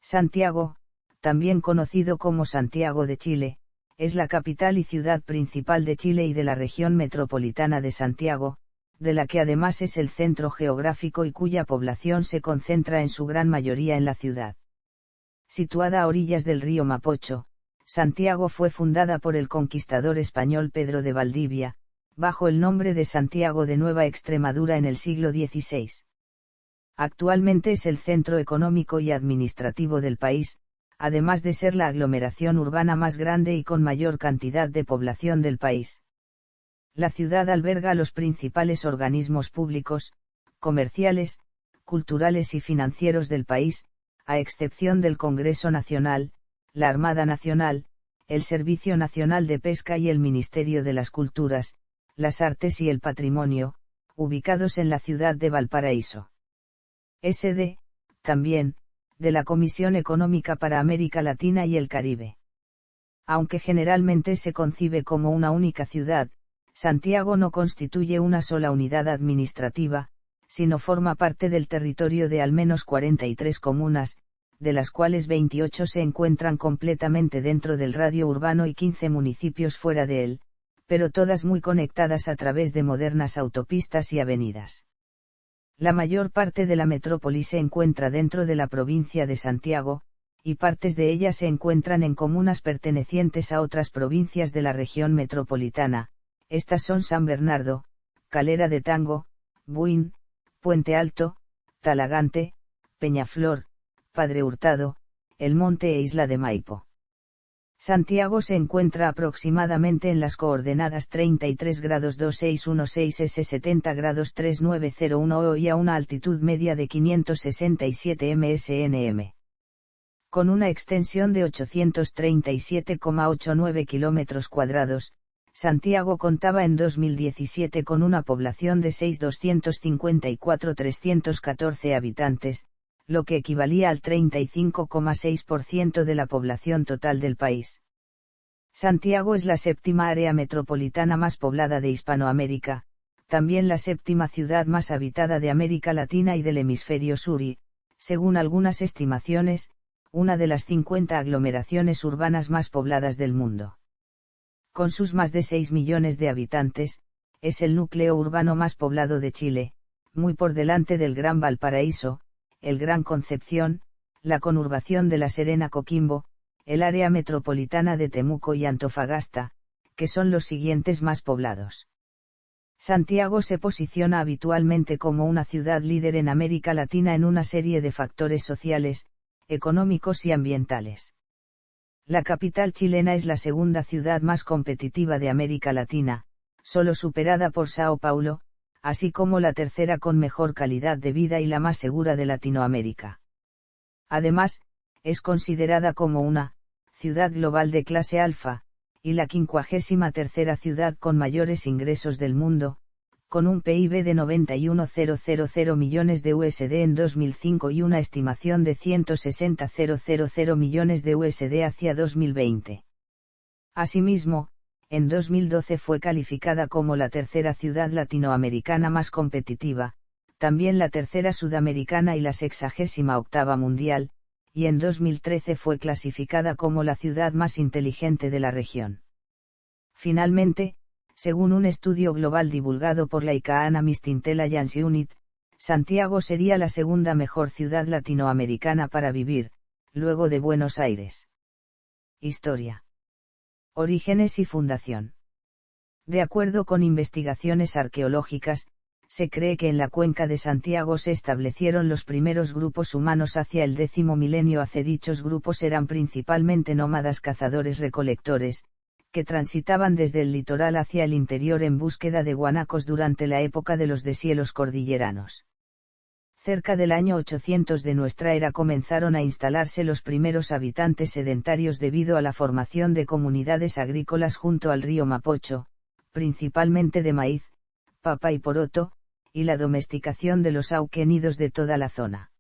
Santiago, también conocido como Santiago de Chile, es la capital y ciudad principal de Chile y de la región metropolitana de Santiago, de la que además es el centro geográfico y cuya población se concentra en su gran mayoría en la ciudad. Situada a orillas del río Mapocho, Santiago fue fundada por el conquistador español Pedro de Valdivia, bajo el nombre de Santiago de Nueva Extremadura en el siglo XVI. Actualmente es el centro económico y administrativo del país, además de ser la aglomeración urbana más grande y con mayor cantidad de población del país. La ciudad alberga los principales organismos públicos, comerciales, culturales y financieros del país, a excepción del Congreso Nacional, la Armada Nacional, el Servicio Nacional de Pesca y el Ministerio de las Culturas, las Artes y el Patrimonio, ubicados en la ciudad de Valparaíso. SD, también, de la Comisión Económica para América Latina y el Caribe. Aunque generalmente se concibe como una única ciudad, Santiago no constituye una sola unidad administrativa, sino forma parte del territorio de al menos 43 comunas, de las cuales 28 se encuentran completamente dentro del radio urbano y 15 municipios fuera de él, pero todas muy conectadas a través de modernas autopistas y avenidas. La mayor parte de la metrópoli se encuentra dentro de la provincia de Santiago, y partes de ella se encuentran en comunas pertenecientes a otras provincias de la región metropolitana. Estas son San Bernardo, Calera de Tango, Buin, Puente Alto, Talagante, Peñaflor, Padre Hurtado, El Monte e Isla de Maipo. Santiago se encuentra aproximadamente en las coordenadas 33 grados 2616 S 70 grados 3901 O y a una altitud media de 567 msnm. Con una extensión de 837,89 kilómetros cuadrados, Santiago contaba en 2017 con una población de 6.254.314 habitantes, lo que equivalía al 35,6% de la población total del país. Santiago es la séptima área metropolitana más poblada de Hispanoamérica, también la séptima ciudad más habitada de América Latina y del hemisferio sur y, según algunas estimaciones, una de las 50 aglomeraciones urbanas más pobladas del mundo. Con sus más de 6 millones de habitantes, es el núcleo urbano más poblado de Chile, muy por delante del Gran Valparaíso, el Gran Concepción, la conurbación de La Serena Coquimbo, el área metropolitana de Temuco y Antofagasta, que son los siguientes más poblados. Santiago se posiciona habitualmente como una ciudad líder en América Latina en una serie de factores sociales, económicos y ambientales. La capital chilena es la segunda ciudad más competitiva de América Latina, solo superada por Sao Paulo, así como la tercera con mejor calidad de vida y la más segura de Latinoamérica. Además, es considerada como una ciudad global de clase alfa, y la 53ª ciudad con mayores ingresos del mundo, con un PIB de 91.000 millones de USD en 2005 y una estimación de 160.000 millones de USD hacia 2020. Asimismo, en 2012 fue calificada como la tercera ciudad latinoamericana más competitiva, también la tercera sudamericana y la 68ª mundial, y en 2013 fue clasificada como la ciudad más inteligente de la región. Finalmente, según un estudio global divulgado por la ICA Analyst Intelligence Unit, Santiago sería la segunda mejor ciudad latinoamericana para vivir, luego de Buenos Aires. Historia. Orígenes y fundación. De acuerdo con investigaciones arqueológicas, se cree que en la cuenca de Santiago se establecieron los primeros grupos humanos hacia el 10º milenio AC. Dichos grupos eran principalmente nómadas cazadores-recolectores, que transitaban desde el litoral hacia el interior en búsqueda de guanacos durante la época de los deshielos cordilleranos. Cerca del año 800 de nuestra era comenzaron a instalarse los primeros habitantes sedentarios debido a la formación de comunidades agrícolas junto al río Mapocho, principalmente de maíz, papa y poroto, y la domesticación de los auquenidos de toda la zona.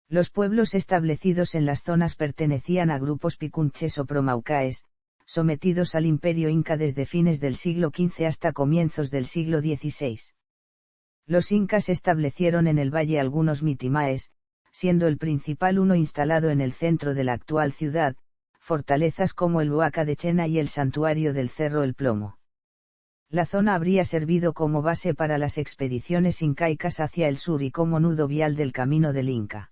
Los pueblos establecidos en las zonas pertenecían a grupos picunches o promaucaes, sometidos al imperio inca desde fines del siglo XV hasta comienzos del siglo XVI. Los incas establecieron en el valle algunos mitimaes, siendo el principal uno instalado en el centro de la actual ciudad, fortalezas como el Huaca de Chena y el santuario del Cerro El Plomo. La zona habría servido como base para las expediciones incaicas hacia el sur y como nudo vial del camino del Inca.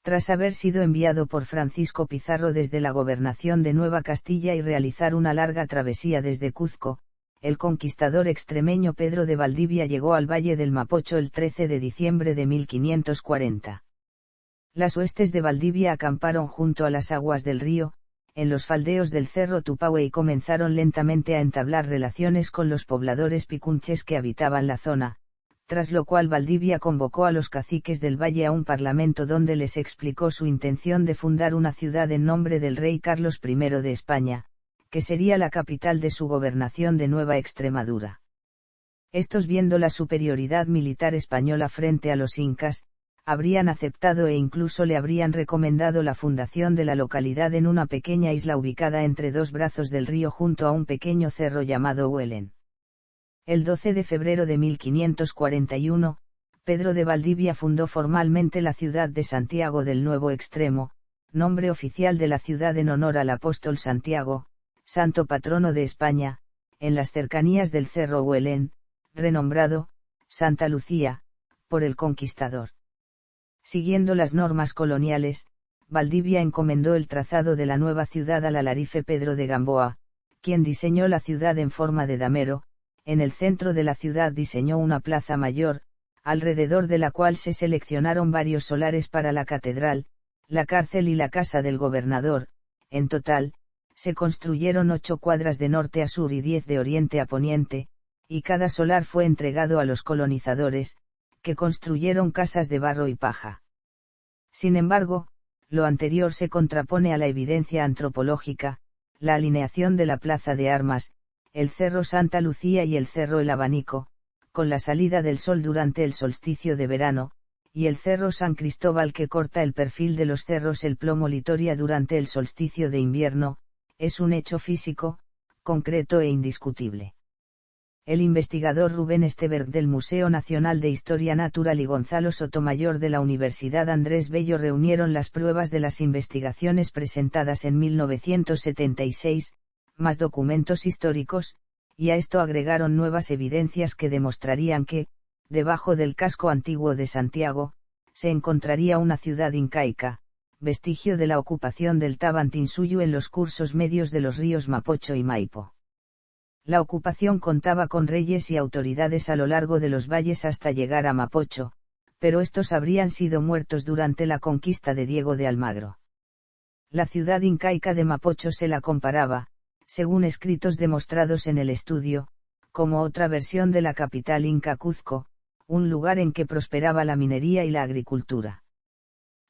Tras haber sido enviado por Francisco Pizarro desde la gobernación de Nueva Castilla y realizar una larga travesía desde Cuzco, el conquistador extremeño Pedro de Valdivia llegó al Valle del Mapocho el 13 de diciembre de 1540. Las huestes de Valdivia acamparon junto a las aguas del río, en los faldeos del Cerro Tupahue y comenzaron lentamente a entablar relaciones con los pobladores picunches que habitaban la zona, tras lo cual Valdivia convocó a los caciques del valle a un parlamento donde les explicó su intención de fundar una ciudad en nombre del rey Carlos I de España, que sería la capital de su gobernación de Nueva Extremadura. Estos, viendo la superioridad militar española frente a los incas, habrían aceptado e incluso le habrían recomendado la fundación de la localidad en una pequeña isla ubicada entre dos brazos del río junto a un pequeño cerro llamado Huelen. El 12 de febrero de 1541, Pedro de Valdivia fundó formalmente la ciudad de Santiago del Nuevo Extremo, nombre oficial de la ciudad en honor al apóstol Santiago, santo patrono de España, en las cercanías del cerro Huelen, renombrado Santa Lucía, por el conquistador. Siguiendo las normas coloniales, Valdivia encomendó el trazado de la nueva ciudad al alarife Pedro de Gamboa, quien diseñó la ciudad en forma de damero. En el centro de la ciudad diseñó una plaza mayor, alrededor de la cual se seleccionaron varios solares para la catedral, la cárcel y la casa del gobernador. En total, se construyeron 8 cuadras de norte a sur y 10 de oriente a poniente, y cada solar fue entregado a los colonizadores, que construyeron casas de barro y paja. Sin embargo, lo anterior se contrapone a la evidencia antropológica, la alineación de la plaza de armas, el cerro Santa Lucía y el cerro El Abanico, con la salida del sol durante el solsticio de verano, y el cerro San Cristóbal que corta el perfil de los cerros El Plomo Litoria durante el solsticio de invierno, es un hecho físico, concreto e indiscutible. El investigador Rubén Esteberg del Museo Nacional de Historia Natural y Gonzalo Sotomayor de la Universidad Andrés Bello reunieron las pruebas de las investigaciones presentadas en 1976, más documentos históricos, y a esto agregaron nuevas evidencias que demostrarían que, debajo del casco antiguo de Santiago, se encontraría una ciudad incaica, vestigio de la ocupación del Tavantinsuyo en los cursos medios de los ríos Mapocho y Maipo. La ocupación contaba con reyes y autoridades a lo largo de los valles hasta llegar a Mapocho, pero estos habrían sido muertos durante la conquista de Diego de Almagro. La ciudad incaica de Mapocho se la comparaba, según escritos demostrados en el estudio, como otra versión de la capital inca Cuzco, un lugar en que prosperaba la minería y la agricultura.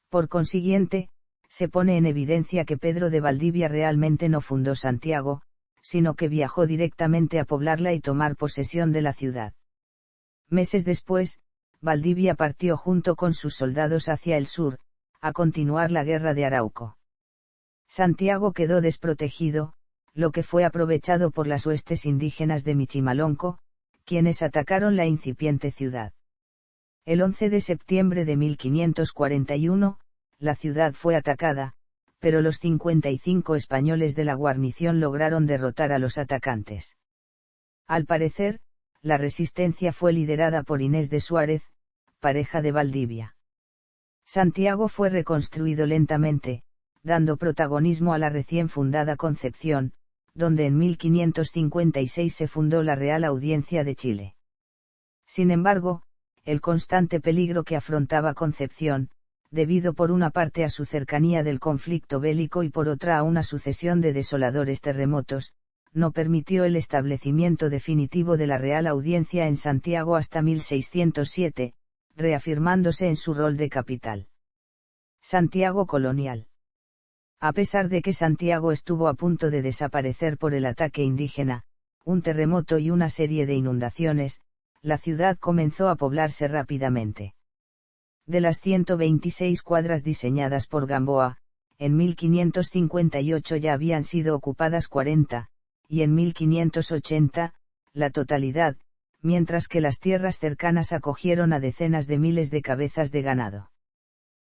Por consiguiente, se pone en evidencia que Pedro de Valdivia realmente no fundó Santiago, sino que viajó directamente a poblarla y tomar posesión de la ciudad. Meses después, Valdivia partió junto con sus soldados hacia el sur, a continuar la guerra de Arauco. Santiago quedó desprotegido, lo que fue aprovechado por las huestes indígenas de Michimalonco, quienes atacaron la incipiente ciudad. El 11 de septiembre de 1541, la ciudad fue atacada, pero los 55 españoles de la guarnición lograron derrotar a los atacantes. Al parecer, la resistencia fue liderada por Inés de Suárez, pareja de Valdivia. Santiago fue reconstruido lentamente, dando protagonismo a la recién fundada Concepción, donde en 1556 se fundó la Real Audiencia de Chile. Sin embargo, el constante peligro que afrontaba Concepción, debido por una parte a su cercanía del conflicto bélico y por otra a una sucesión de desoladores terremotos, no permitió el establecimiento definitivo de la Real Audiencia en Santiago hasta 1607, reafirmándose en su rol de capital. Santiago colonial. A pesar de que Santiago estuvo a punto de desaparecer por el ataque indígena, un terremoto y una serie de inundaciones, la ciudad comenzó a poblarse rápidamente. De las 126 cuadras diseñadas por Gamboa, en 1558 ya habían sido ocupadas 40, y en 1580, la totalidad, mientras que las tierras cercanas acogieron a decenas de miles de cabezas de ganado.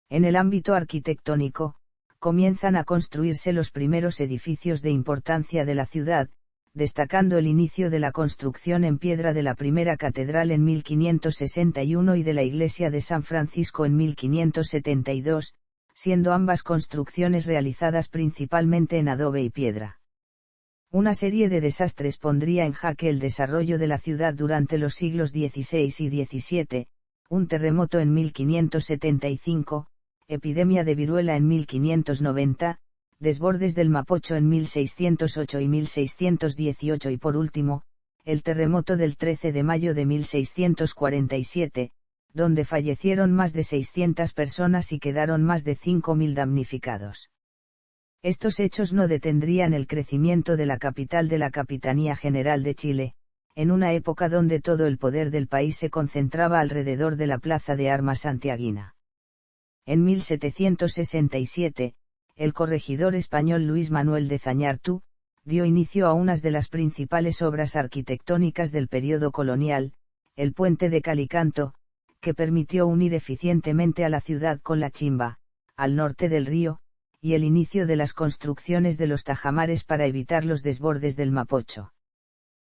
En el ámbito arquitectónico, comienzan a construirse los primeros edificios de importancia de la ciudad, destacando el inicio de la construcción en piedra de la primera catedral en 1561 y de la iglesia de San Francisco en 1572, siendo ambas construcciones realizadas principalmente en adobe y piedra. Una serie de desastres pondría en jaque el desarrollo de la ciudad durante los siglos XVI y XVII, un terremoto en 1575, epidemia de viruela en 1590, desbordes del Mapocho en 1608 y 1618 y por último, el terremoto del 13 de mayo de 1647, donde fallecieron más de 600 personas y quedaron más de 5.000 damnificados. Estos hechos no detendrían el crecimiento de la capital de la Capitanía General de Chile, en una época donde todo el poder del país se concentraba alrededor de la Plaza de Armas santiaguina. En 1767, el corregidor español Luis Manuel de Zañartu, dio inicio a unas de las principales obras arquitectónicas del período colonial, el puente de Calicanto, que permitió unir eficientemente a la ciudad con la Chimba, al norte del río, y el inicio de las construcciones de los tajamares para evitar los desbordes del Mapocho.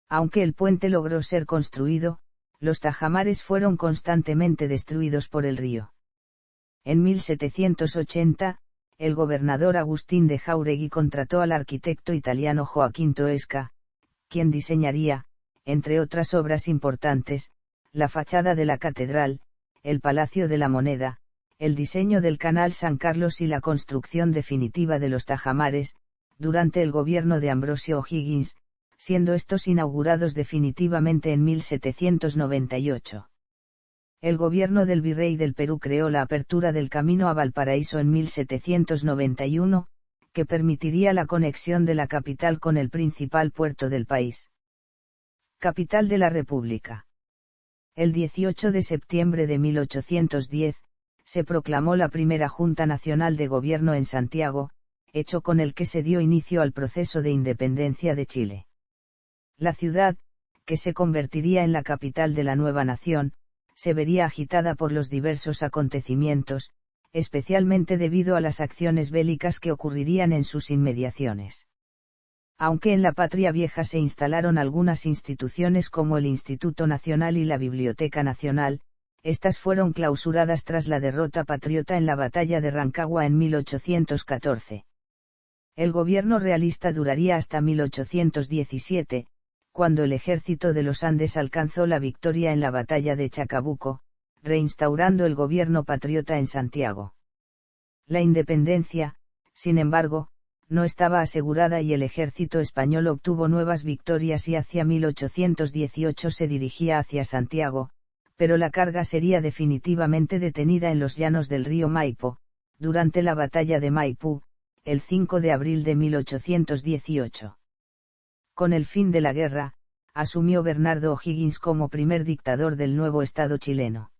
Aunque el puente logró ser construido, los tajamares fueron constantemente destruidos por el río. En 1780, el gobernador Agustín de Jáuregui contrató al arquitecto italiano Joaquín Toesca, quien diseñaría, entre otras obras importantes, la fachada de la catedral, el Palacio de la Moneda, el diseño del Canal San Carlos y la construcción definitiva de los tajamares, durante el gobierno de Ambrosio O'Higgins, siendo estos inaugurados definitivamente en 1798. El gobierno del virrey del Perú creó la apertura del camino a Valparaíso en 1791, que permitiría la conexión de la capital con el principal puerto del país. Capital de la República. El 18 de septiembre de 1810, se proclamó la primera Junta Nacional de Gobierno en Santiago, hecho con el que se dio inicio al proceso de independencia de Chile. La ciudad, que se convertiría en la capital de la nueva nación, se vería agitada por los diversos acontecimientos, especialmente debido a las acciones bélicas que ocurrirían en sus inmediaciones. Aunque en la Patria Vieja se instalaron algunas instituciones como el Instituto Nacional y la Biblioteca Nacional, estas fueron clausuradas tras la derrota patriota en la batalla de Rancagua en 1814. El gobierno realista duraría hasta 1817, cuando el ejército de los Andes alcanzó la victoria en la batalla de Chacabuco, reinstaurando el gobierno patriota en Santiago. La independencia, sin embargo, no estaba asegurada y el ejército español obtuvo nuevas victorias y hacia 1818 se dirigía hacia Santiago, pero la carga sería definitivamente detenida en los llanos del río Maipo, durante la batalla de Maipú, el 5 de abril de 1818. Con el fin de la guerra, asumió Bernardo O'Higgins como primer dictador del nuevo Estado chileno.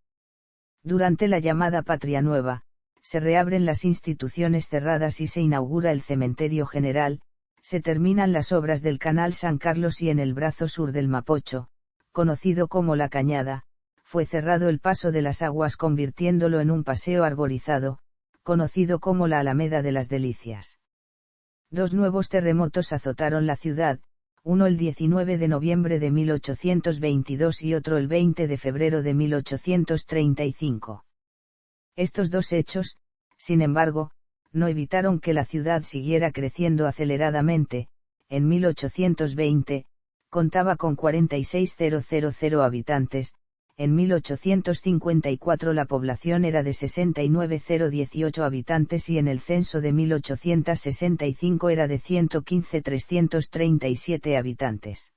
Durante la llamada Patria Nueva, se reabren las instituciones cerradas y se inaugura el Cementerio General, se terminan las obras del Canal San Carlos y en el brazo sur del Mapocho, conocido como La Cañada, fue cerrado el paso de las aguas convirtiéndolo en un paseo arborizado, conocido como la Alameda de las Delicias. Dos nuevos terremotos azotaron la ciudad, uno el 19 de noviembre de 1822 y otro el 20 de febrero de 1835. Estos dos hechos, sin embargo, no evitaron que la ciudad siguiera creciendo aceleradamente. En 1820, contaba con 46.000 habitantes, en 1854 la población era de 69.018 habitantes y en el censo de 1865 era de 115.337 habitantes.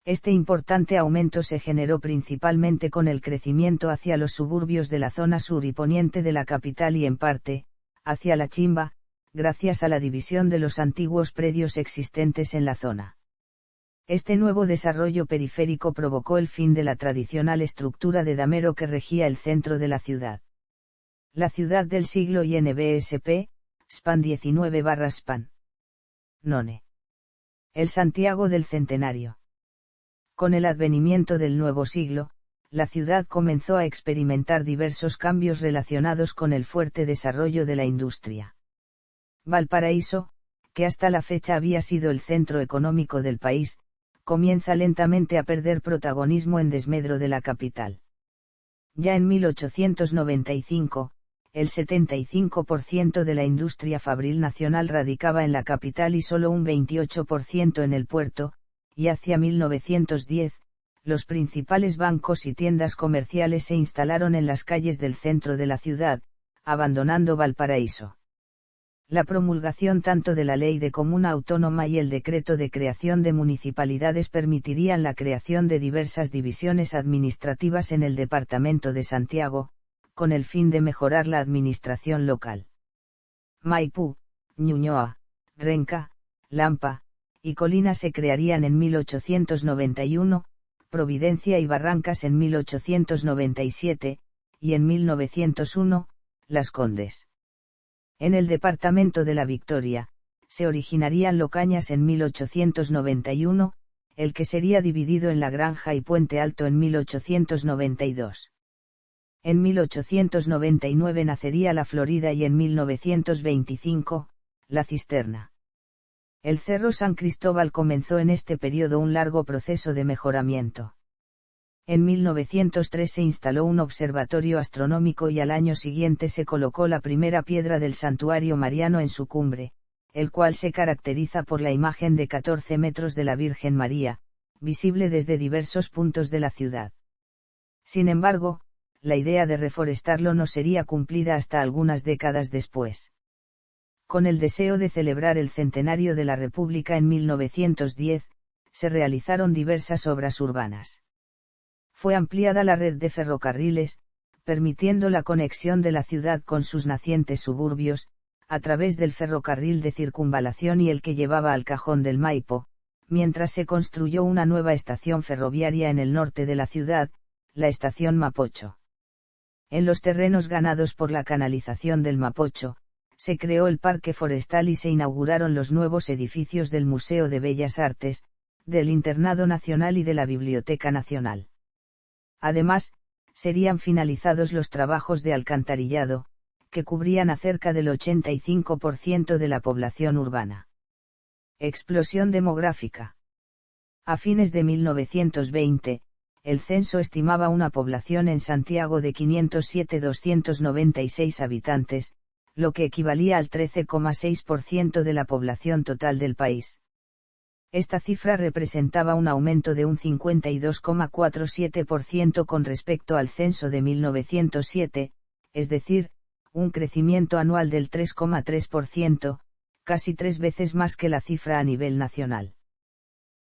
Este importante aumento se generó principalmente con el crecimiento hacia los suburbios de la zona sur y poniente de la capital y en parte, hacia la Chimba, gracias a la división de los antiguos predios existentes en la zona. Este nuevo desarrollo periférico provocó el fin de la tradicional estructura de damero que regía el centro de la ciudad. La ciudad del siglo INBSP, SPAN 19/SPAN. None. El Santiago del Centenario. Con el advenimiento del nuevo siglo, la ciudad comenzó a experimentar diversos cambios relacionados con el fuerte desarrollo de la industria. Valparaíso, que hasta la fecha había sido el centro económico del país, comienza lentamente a perder protagonismo en desmedro de la capital. Ya en 1895, el 75% de la industria fabril nacional radicaba en la capital y solo un 28% en el puerto, y hacia 1910, los principales bancos y tiendas comerciales se instalaron en las calles del centro de la ciudad, abandonando Valparaíso. La promulgación tanto de la Ley de Comuna Autónoma y el Decreto de Creación de Municipalidades permitirían la creación de diversas divisiones administrativas en el Departamento de Santiago, con el fin de mejorar la administración local. Maipú, Ñuñoa, Renca, Lampa, y Colina se crearían en 1891, Providencia y Barrancas en 1897, y en 1901, Las Condes. En el departamento de la Victoria, se originarían Locañas en 1891, el que sería dividido en La Granja y Puente Alto en 1892. En 1899 nacería La Florida y en 1925, La Cisterna. El Cerro San Cristóbal comenzó en este periodo un largo proceso de mejoramiento. En 1903 se instaló un observatorio astronómico y al año siguiente se colocó la primera piedra del santuario mariano en su cumbre, el cual se caracteriza por la imagen de 14 metros de la Virgen María, visible desde diversos puntos de la ciudad. Sin embargo, la idea de reforestarlo no sería cumplida hasta algunas décadas después. Con el deseo de celebrar el centenario de la República en 1910, se realizaron diversas obras urbanas. Fue ampliada la red de ferrocarriles, permitiendo la conexión de la ciudad con sus nacientes suburbios, a través del ferrocarril de circunvalación y el que llevaba al Cajón del Maipo, mientras se construyó una nueva estación ferroviaria en el norte de la ciudad, la estación Mapocho. En los terrenos ganados por la canalización del Mapocho, se creó el Parque Forestal y se inauguraron los nuevos edificios del Museo de Bellas Artes, del Internado Nacional y de la Biblioteca Nacional. Además, serían finalizados los trabajos de alcantarillado, que cubrían a cerca del 85% de la población urbana. Explosión demográfica. A fines de 1920, el censo estimaba una población en Santiago de 507.296 habitantes, lo que equivalía al 13,6% de la población total del país. Esta cifra representaba un aumento de un 52,47% con respecto al censo de 1907, es decir, un crecimiento anual del 3,3%, casi 3 veces más que la cifra a nivel nacional.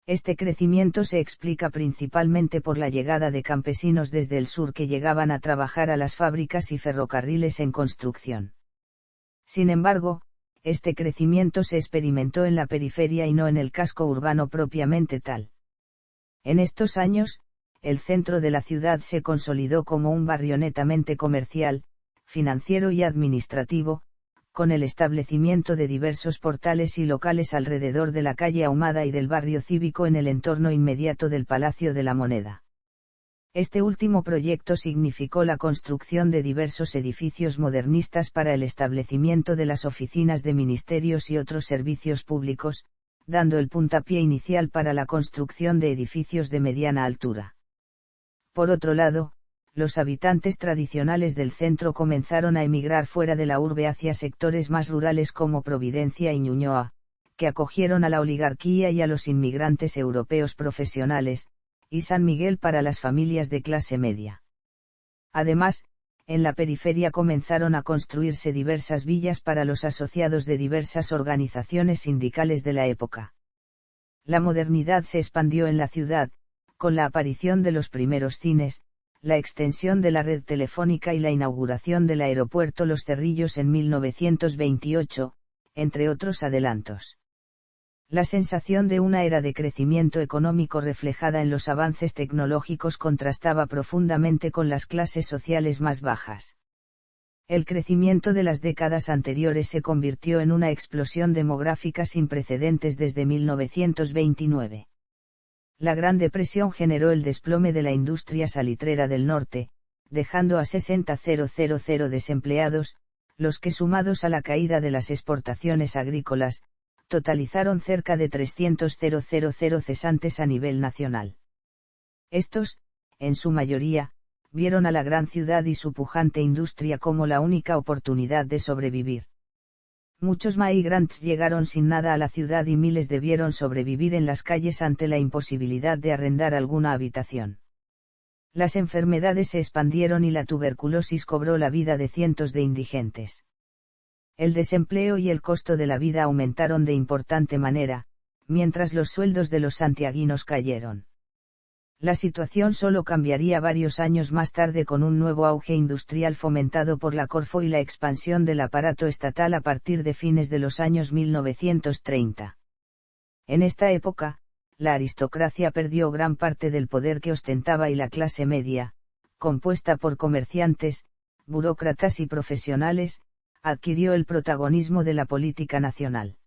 Este crecimiento se explica principalmente por la llegada de campesinos desde el sur que llegaban a trabajar a las fábricas y ferrocarriles en construcción. Sin embargo, este crecimiento se experimentó en la periferia y no en el casco urbano propiamente tal. En estos años, el centro de la ciudad se consolidó como un barrio netamente comercial, financiero y administrativo, con el establecimiento de diversos portales y locales alrededor de la calle Ahumada y del barrio cívico en el entorno inmediato del Palacio de la Moneda. Este último proyecto significó la construcción de diversos edificios modernistas para el establecimiento de las oficinas de ministerios y otros servicios públicos, dando el puntapié inicial para la construcción de edificios de mediana altura. Por otro lado, los habitantes tradicionales del centro comenzaron a emigrar fuera de la urbe hacia sectores más rurales como Providencia y Ñuñoa, que acogieron a la oligarquía y a los inmigrantes europeos profesionales, y San Miguel para las familias de clase media. Además, en la periferia comenzaron a construirse diversas villas para los asociados de diversas organizaciones sindicales de la época. La modernidad se expandió en la ciudad, con la aparición de los primeros cines, la extensión de la red telefónica y la inauguración del aeropuerto Los Cerrillos en 1928, entre otros adelantos. La sensación de una era de crecimiento económico reflejada en los avances tecnológicos contrastaba profundamente con las clases sociales más bajas. El crecimiento de las décadas anteriores se convirtió en una explosión demográfica sin precedentes desde 1929. La Gran Depresión generó el desplome de la industria salitrera del norte, dejando a 60.000 desempleados, los que sumados a la caída de las exportaciones agrícolas, totalizaron cerca de 300.000 cesantes a nivel nacional. Estos, en su mayoría, vieron a la gran ciudad y su pujante industria como la única oportunidad de sobrevivir. Muchos migrants llegaron sin nada a la ciudad y miles debieron sobrevivir en las calles ante la imposibilidad de arrendar alguna habitación. Las enfermedades se expandieron y la tuberculosis cobró la vida de cientos de indigentes. El desempleo y el costo de la vida aumentaron de importante manera, mientras los sueldos de los santiaguinos cayeron. La situación solo cambiaría varios años más tarde con un nuevo auge industrial fomentado por la Corfo y la expansión del aparato estatal a partir de fines de los años 1930. En esta época, la aristocracia perdió gran parte del poder que ostentaba y la clase media, compuesta por comerciantes, burócratas y profesionales, adquirió el protagonismo de la política nacional.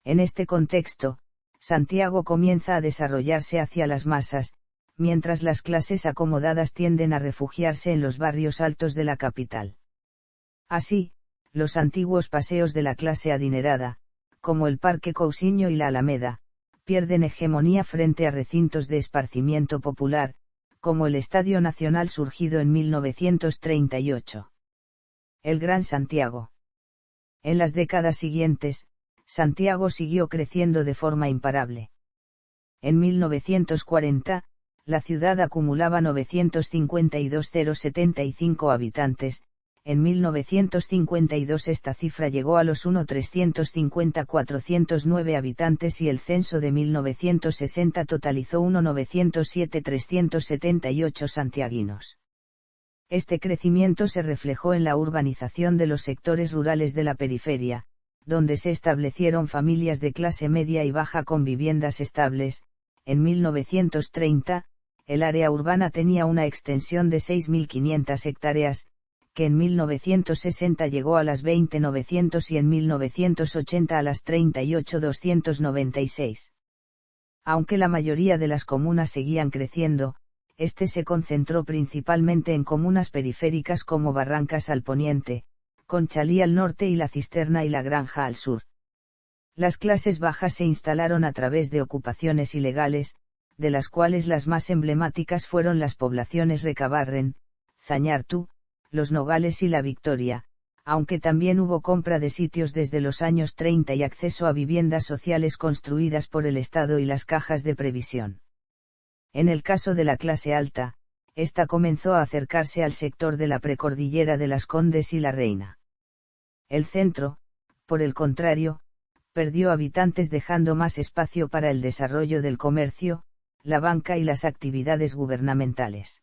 En este contexto, Santiago comienza a desarrollarse hacia las masas, mientras las clases acomodadas tienden a refugiarse en los barrios altos de la capital. Así, los antiguos paseos de la clase adinerada, como el Parque Cousiño y la Alameda, pierden hegemonía frente a recintos de esparcimiento popular, como el Estadio Nacional surgido en 1938. El Gran Santiago. En las décadas siguientes, Santiago siguió creciendo de forma imparable. En 1940, la ciudad acumulaba 952.075 habitantes, en 1952 esta cifra llegó a los 1.350.409 habitantes y el censo de 1960 totalizó 1.907.378 santiaguinos. Este crecimiento se reflejó en la urbanización de los sectores rurales de la periferia, donde se establecieron familias de clase media y baja con viviendas estables. En 1930, el área urbana tenía una extensión de 6.500 hectáreas, que en 1960 llegó a las 20.900 y en 1980 a las 38.296. Aunque la mayoría de las comunas seguían creciendo, este se concentró principalmente en comunas periféricas como Barrancas al poniente, Conchalí al norte y La Cisterna y La Granja al sur. Las clases bajas se instalaron a través de ocupaciones ilegales, de las cuales las más emblemáticas fueron las poblaciones Recabarren, Zañartu, Los Nogales y La Victoria, aunque también hubo compra de sitios desde los años 30 y acceso a viviendas sociales construidas por el Estado y las cajas de previsión. En el caso de la clase alta, esta comenzó a acercarse al sector de la precordillera de las Condes y La Reina. El centro, por el contrario, perdió habitantes dejando más espacio para el desarrollo del comercio, la banca y las actividades gubernamentales.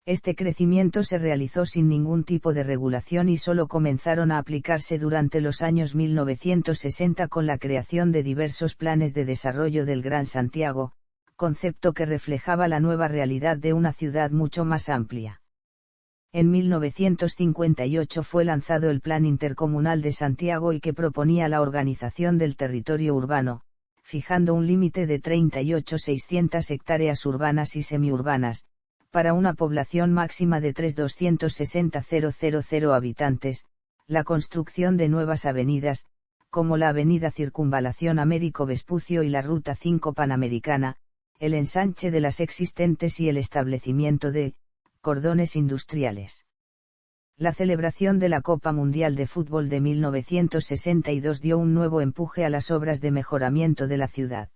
Este crecimiento se realizó sin ningún tipo de regulación y solo comenzaron a aplicarse durante los años 1960 con la creación de diversos planes de desarrollo del Gran Santiago, concepto que reflejaba la nueva realidad de una ciudad mucho más amplia. En 1958 fue lanzado el Plan Intercomunal de Santiago y que proponía la organización del territorio urbano, fijando un límite de 38.600 hectáreas urbanas y semiurbanas, para una población máxima de 3.260.000 habitantes, la construcción de nuevas avenidas, como la Avenida Circunvalación Américo Vespucio y la Ruta 5 Panamericana, el ensanche de las existentes y el establecimiento de cordones industriales. La celebración de la Copa Mundial de Fútbol de 1962 dio un nuevo empuje a las obras de mejoramiento de la ciudad.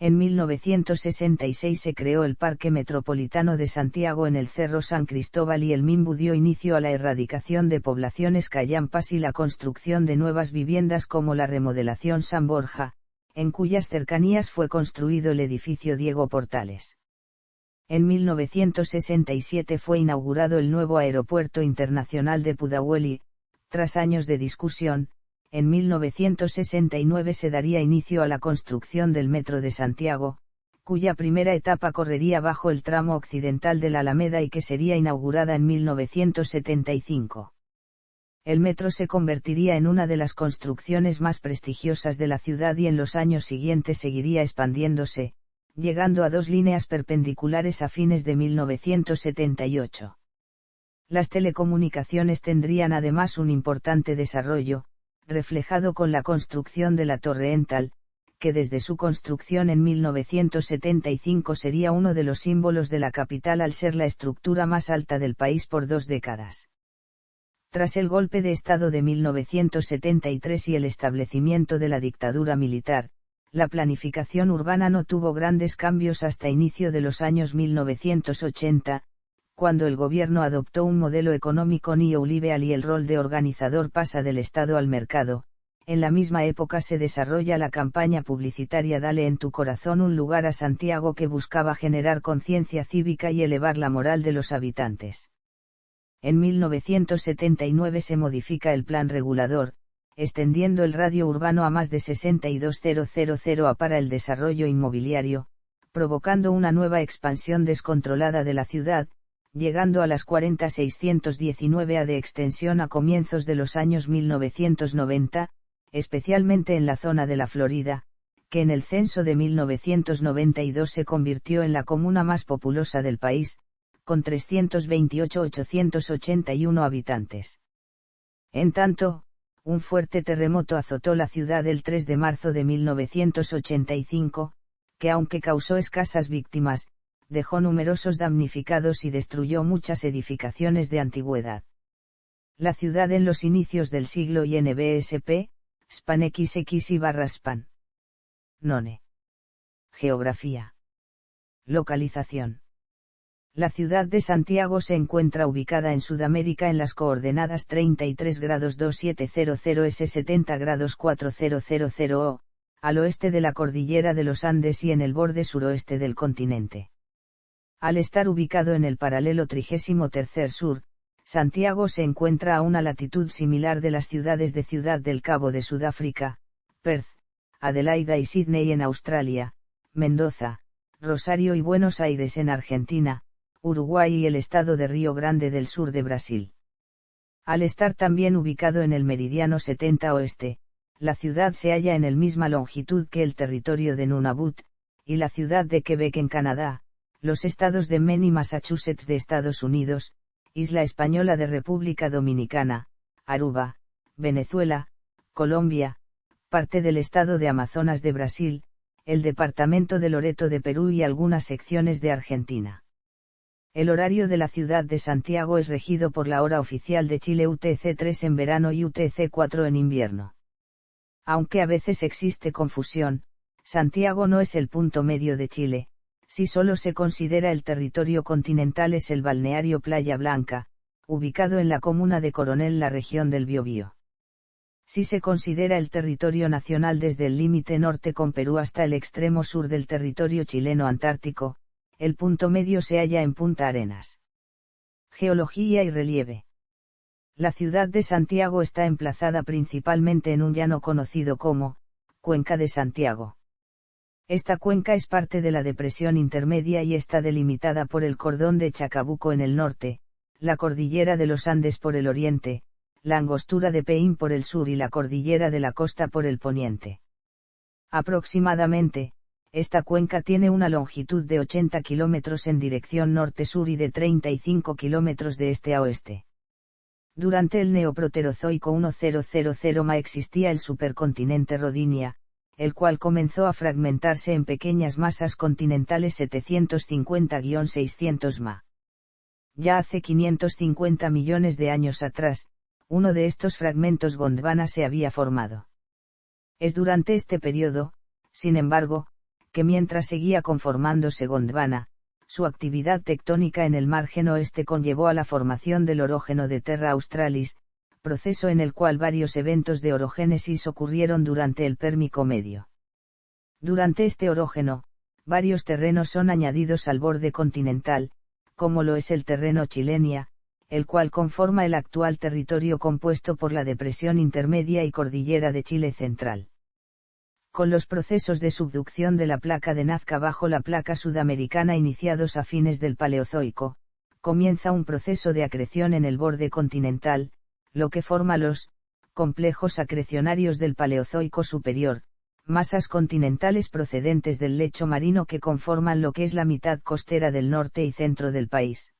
En 1966 se creó el Parque Metropolitano de Santiago en el Cerro San Cristóbal y el MIMBU dio inicio a la erradicación de poblaciones callampas y la construcción de nuevas viviendas como la remodelación San Borja, en cuyas cercanías fue construido el edificio Diego Portales. En 1967 fue inaugurado el nuevo Aeropuerto Internacional de Pudahuel y, tras años de discusión, en 1969 se daría inicio a la construcción del Metro de Santiago, cuya primera etapa correría bajo el tramo occidental de la Alameda y que sería inaugurada en 1975. El metro se convertiría en una de las construcciones más prestigiosas de la ciudad y en los años siguientes seguiría expandiéndose, llegando a 2 líneas perpendiculares a fines de 1978. Las telecomunicaciones tendrían además un importante desarrollo, reflejado con la construcción de la Torre Ental, que desde su construcción en 1975 sería uno de los símbolos de la capital al ser la estructura más alta del país por 2 décadas. Tras el golpe de Estado de 1973 y el establecimiento de la dictadura militar, la planificación urbana no tuvo grandes cambios hasta inicio de los años 1980, cuando el gobierno adoptó un modelo económico neoliberal y el rol de organizador pasa del Estado al mercado. En la misma época se desarrolla la campaña publicitaria Dale en tu corazón un lugar a Santiago, que buscaba generar conciencia cívica y elevar la moral de los habitantes. En 1979 se modifica el plan regulador, extendiendo el radio urbano a más de 62.000 a para el desarrollo inmobiliario, provocando una nueva expansión descontrolada de la ciudad, llegando a las 40.619 a de extensión a comienzos de los años 1990, especialmente en la zona de la Florida, que en el censo de 1992 se convirtió en la comuna más populosa del país, con 328.881 habitantes. En tanto, un fuerte terremoto azotó la ciudad el 3 de marzo de 1985, que aunque causó escasas víctimas, dejó numerosos damnificados y destruyó muchas edificaciones de antigüedad. La ciudad en los inicios del siglo INBSP, Span XX/Span. None. Geografía. Localización. La ciudad de Santiago se encuentra ubicada en Sudamérica en las coordenadas 33 grados 2700 S 70 grados 4000 O, al oeste de la cordillera de los Andes y en el borde suroeste del continente. Al estar ubicado en el paralelo 33° sur, Santiago se encuentra a una latitud similar de las ciudades de Ciudad del Cabo de Sudáfrica, Perth, Adelaida y Sydney en Australia, Mendoza, Rosario y Buenos Aires en Argentina, Uruguay y el estado de Río Grande del Sur de Brasil. Al estar también ubicado en el meridiano 70 oeste, la ciudad se halla en la misma longitud que el territorio de Nunavut, y la ciudad de Quebec en Canadá, los estados de Maine y Massachusetts de Estados Unidos, Isla Española de República Dominicana, Aruba, Venezuela, Colombia, parte del estado de Amazonas de Brasil, el departamento de Loreto de Perú y algunas secciones de Argentina. El horario de la ciudad de Santiago es regido por la hora oficial de Chile UTC-3 en verano y UTC-4 en invierno. Aunque a veces existe confusión, Santiago no es el punto medio de Chile. Si solo se considera el territorio continental, es el balneario Playa Blanca, ubicado en la comuna de Coronel, la región del Biobío. Si se considera el territorio nacional desde el límite norte con Perú hasta el extremo sur del territorio chileno antártico, el punto medio se halla en Punta Arenas. Geología y relieve. La ciudad de Santiago está emplazada principalmente en un llano conocido como Cuenca de Santiago. Esta cuenca es parte de la depresión intermedia y está delimitada por el cordón de Chacabuco en el norte, la cordillera de los Andes por el oriente, la angostura de Peín por el sur y la cordillera de la Costa por el poniente. Aproximadamente, esta cuenca tiene una longitud de 80 kilómetros en dirección norte-sur y de 35 kilómetros de este a oeste. Durante el Neoproterozoico 1000 Ma existía el supercontinente Rodinia, el cual comenzó a fragmentarse en pequeñas masas continentales 750-600 Ma. Ya hace 550 millones de años atrás, uno de estos fragmentos Gondwana se había formado. Es durante este periodo, sin embargo, que mientras seguía conformándose Gondwana, su actividad tectónica en el margen oeste conllevó a la formación del orógeno de Terra Australis, proceso en el cual varios eventos de orogénesis ocurrieron durante el Pérmico medio. Durante este orógeno, varios terrenos son añadidos al borde continental, como lo es el terreno Chilenia, el cual conforma el actual territorio compuesto por la depresión intermedia y cordillera de Chile central. Con los procesos de subducción de la placa de Nazca bajo la placa sudamericana iniciados a fines del Paleozoico, comienza un proceso de acreción en el borde continental, lo que forma los complejos acrecionarios del Paleozoico superior, masas continentales procedentes del lecho marino que conforman lo que es la mitad costera del norte y centro del país.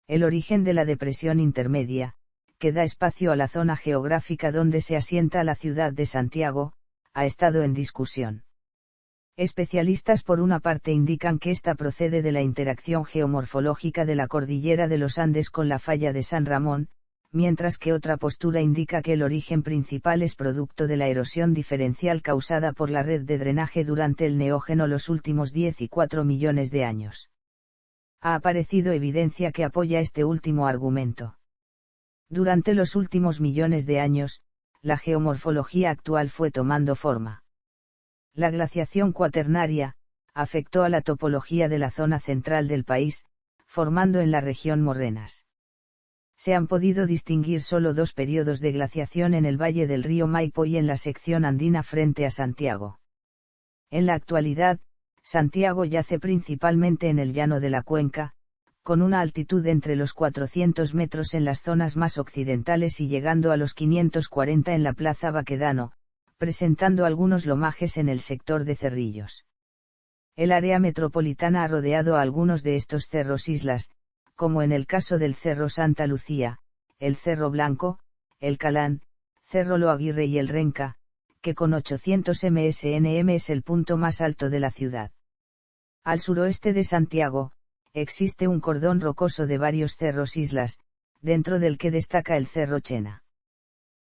El origen de la depresión intermedia, que da espacio a la zona geográfica donde se asienta la ciudad de Santiago, ha estado en discusión. Especialistas por una parte indican que esta procede de la interacción geomorfológica de la cordillera de los Andes con la falla de San Ramón, mientras que otra postura indica que el origen principal es producto de la erosión diferencial causada por la red de drenaje durante el Neógeno los últimos 10 y 4 millones de años. Ha aparecido evidencia que apoya este último argumento. Durante los últimos millones de años, la geomorfología actual fue tomando forma. La glaciación cuaternaria afectó a la topología de la zona central del país, formando en la región morrenas. Se han podido distinguir solo dos periodos de glaciación en el valle del río Maipo y en la sección andina frente a Santiago. En la actualidad, Santiago yace principalmente en el llano de la cuenca, con una altitud entre los 400 metros en las zonas más occidentales y llegando a los 540 en la plaza Baquedano, presentando algunos lomajes en el sector de Cerrillos. El área metropolitana ha rodeado a algunos de estos cerros islas, como en el caso del Cerro Santa Lucía, el Cerro Blanco, el Calán, Cerro Lo Aguirre y el Renca, que con 800 msnm es el punto más alto de la ciudad. Al suroeste de Santiago, existe un cordón rocoso de varios cerros islas, dentro del que destaca el Cerro Chena.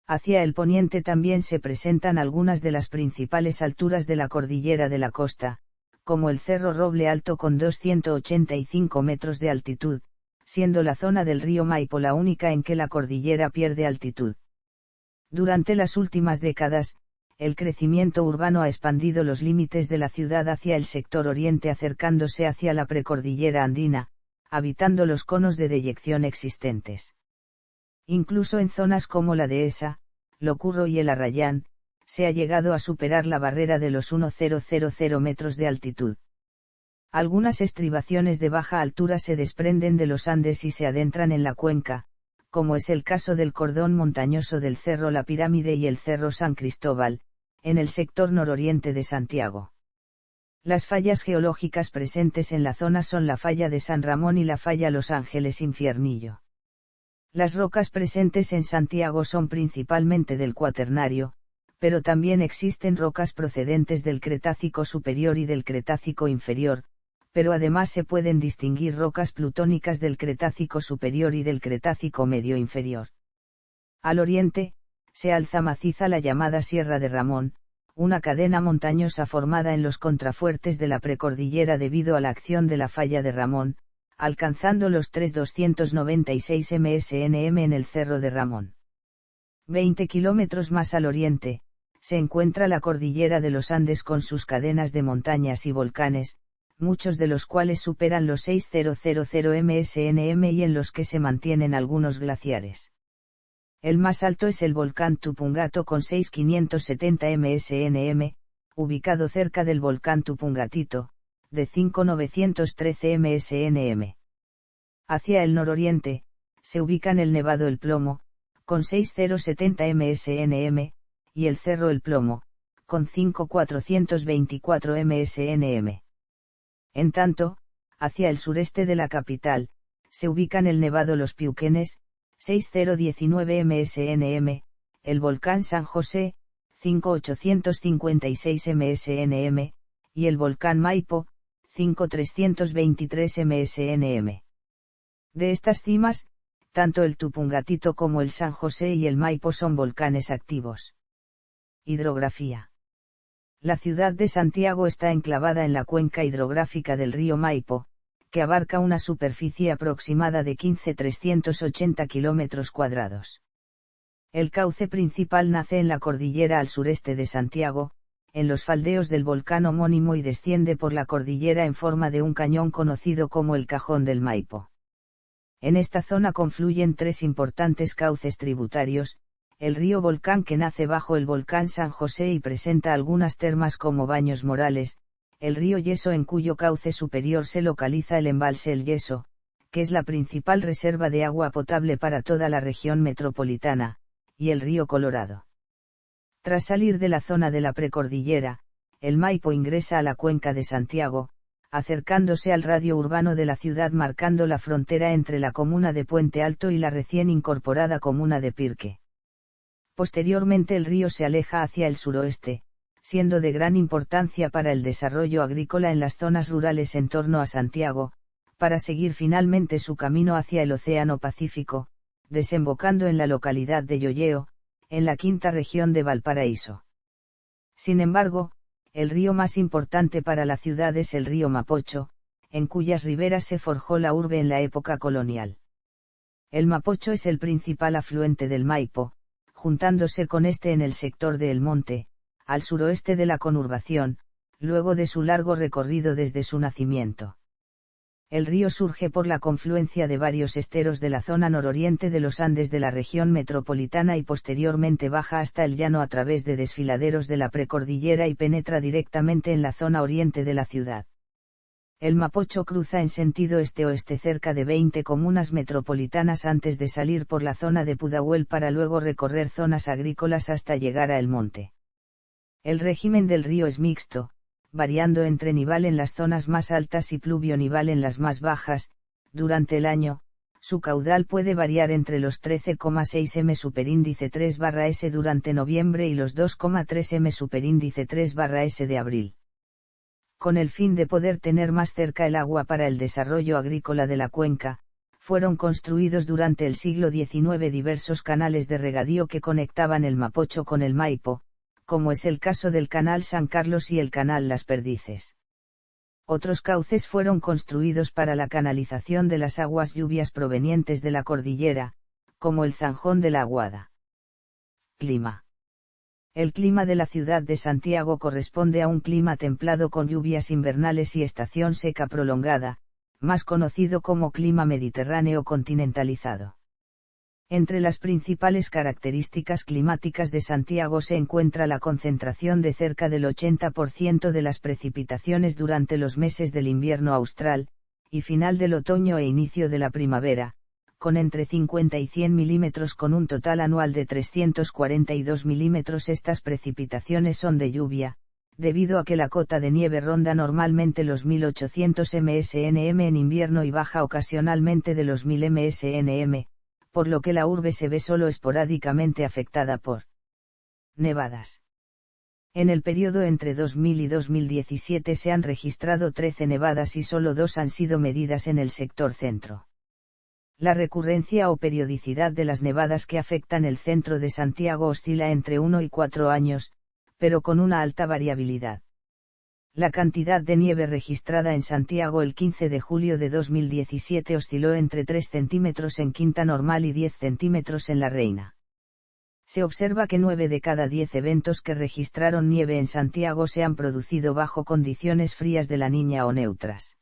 Hacia el poniente también se presentan algunas de las principales alturas de la cordillera de la costa, como el Cerro Roble Alto con 285 metros de altitud, siendo la zona del río Maipo la única en que la cordillera pierde altitud. Durante las últimas décadas, el crecimiento urbano ha expandido los límites de la ciudad hacia el sector oriente acercándose hacia la precordillera andina, habitando los conos de deyección existentes. Incluso en zonas como la dehesa, Locurro y el Arrayán, se ha llegado a superar la barrera de los 1000 metros de altitud. Algunas estribaciones de baja altura se desprenden de los Andes y se adentran en la cuenca, como es el caso del cordón montañoso del Cerro La Pirámide y el Cerro San Cristóbal, en el sector nororiente de Santiago. Las fallas geológicas presentes en la zona son la falla de San Ramón y la falla Los Ángeles Infiernillo. Las rocas presentes en Santiago son principalmente del Cuaternario, pero también existen rocas procedentes del Cretácico superior y del Cretácico inferior, pero además se pueden distinguir rocas plutónicas del Cretácico superior y del Cretácico medio inferior. Al oriente, se alza maciza la llamada Sierra de Ramón, una cadena montañosa formada en los contrafuertes de la precordillera debido a la acción de la falla de Ramón, alcanzando los 3.296 msnm en el Cerro de Ramón. 20 kilómetros más al oriente, se encuentra la cordillera de los Andes con sus cadenas de montañas y volcanes, muchos de los cuales superan los 6.000 msnm y en los que se mantienen algunos glaciares. El más alto es el volcán Tupungato con 6.570 msnm, ubicado cerca del volcán Tupungatito, de 5.913 msnm. Hacia el nororiente, se ubican el Nevado El Plomo, con 6.070 msnm, y el Cerro El Plomo, con 5.424 msnm. En tanto, hacia el sureste de la capital, se ubican el Nevado Los Piuquenes, 6.019 msnm, el volcán San José, 5.856 msnm, y el volcán Maipo, 5.323 msnm. De estas cimas, tanto el Tupungatito como el San José y el Maipo son volcanes activos. Hidrografía. La ciudad de Santiago está enclavada en la cuenca hidrográfica del río Maipo, que abarca una superficie aproximada de 15.380 kilómetros cuadrados. El cauce principal nace en la cordillera al sureste de Santiago, en los faldeos del volcán homónimo y desciende por la cordillera en forma de un cañón conocido como el Cajón del Maipo. En esta zona confluyen tres importantes cauces tributarios, el río Volcán que nace bajo el volcán San José y presenta algunas termas como Baños Morales, el río Yeso en cuyo cauce superior se localiza el embalse El Yeso, que es la principal reserva de agua potable para toda la región metropolitana, y el río Colorado. Tras salir de la zona de la precordillera, el Maipo ingresa a la cuenca de Santiago, acercándose al radio urbano de la ciudad marcando la frontera entre la comuna de Puente Alto y la recién incorporada comuna de Pirque. Posteriormente el río se aleja hacia el suroeste, siendo de gran importancia para el desarrollo agrícola en las zonas rurales en torno a Santiago, para seguir finalmente su camino hacia el Océano Pacífico, desembocando en la localidad de Llolleo, en la quinta región de Valparaíso. Sin embargo, el río más importante para la ciudad es el río Mapocho, en cuyas riberas se forjó la urbe en la época colonial. El Mapocho es el principal afluente del Maipo, juntándose con este en el sector de El Monte, al suroeste de la conurbación, luego de su largo recorrido desde su nacimiento. El río surge por la confluencia de varios esteros de la zona nororiente de los Andes de la región metropolitana y posteriormente baja hasta el llano a través de desfiladeros de la precordillera y penetra directamente en la zona oriente de la ciudad. El Mapocho cruza en sentido este-oeste cerca de 20 comunas metropolitanas antes de salir por la zona de Pudahuel para luego recorrer zonas agrícolas hasta llegar a El Monte. El régimen del río es mixto, variando entre nival en las zonas más altas y pluvionival en las más bajas. Durante el año, su caudal puede variar entre los 13,6 m superíndice 3/S durante noviembre y los 2,3 m superíndice 3/S de abril. Con el fin de poder tener más cerca el agua para el desarrollo agrícola de la cuenca, fueron construidos durante el siglo XIX diversos canales de regadío que conectaban el Mapocho con el Maipo, como es el caso del Canal San Carlos y el Canal Las Perdices. Otros cauces fueron construidos para la canalización de las aguas lluvias provenientes de la cordillera, como el Zanjón de la Aguada. Clima. El clima de la ciudad de Santiago corresponde a un clima templado con lluvias invernales y estación seca prolongada, más conocido como clima mediterráneo continentalizado. Entre las principales características climáticas de Santiago se encuentra la concentración de cerca del 80% de las precipitaciones durante los meses del invierno austral, y final del otoño e inicio de la primavera, con entre 50 y 100 milímetros con un total anual de 342 milímetros. Estas precipitaciones son de lluvia, debido a que la cota de nieve ronda normalmente los 1800 msnm en invierno y baja ocasionalmente de los 1000 msnm, por lo que la urbe se ve solo esporádicamente afectada por nevadas. En el periodo entre 2000 y 2017 se han registrado 13 nevadas y solo 2 han sido medidas en el sector centro. La recurrencia o periodicidad de las nevadas que afectan el centro de Santiago oscila entre 1 y 4 años, pero con una alta variabilidad. La cantidad de nieve registrada en Santiago el 15 de julio de 2017 osciló entre 3 centímetros en Quinta Normal y 10 centímetros en La Reina. Se observa que 9 de cada 10 eventos que registraron nieve en Santiago se han producido bajo condiciones frías de la Niña o neutras.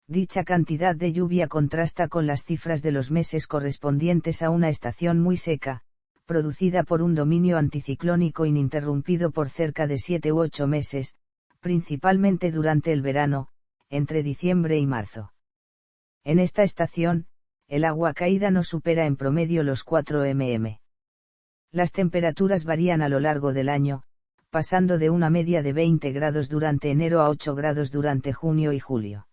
Dicha cantidad de lluvia contrasta con las cifras de los meses correspondientes a una estación muy seca, producida por un dominio anticiclónico ininterrumpido por cerca de 7 u 8 meses, principalmente durante el verano, entre diciembre y marzo. En esta estación, el agua caída no supera en promedio los 4 mm. Las temperaturas varían a lo largo del año, pasando de una media de 20 grados durante enero a 8 grados durante junio y julio.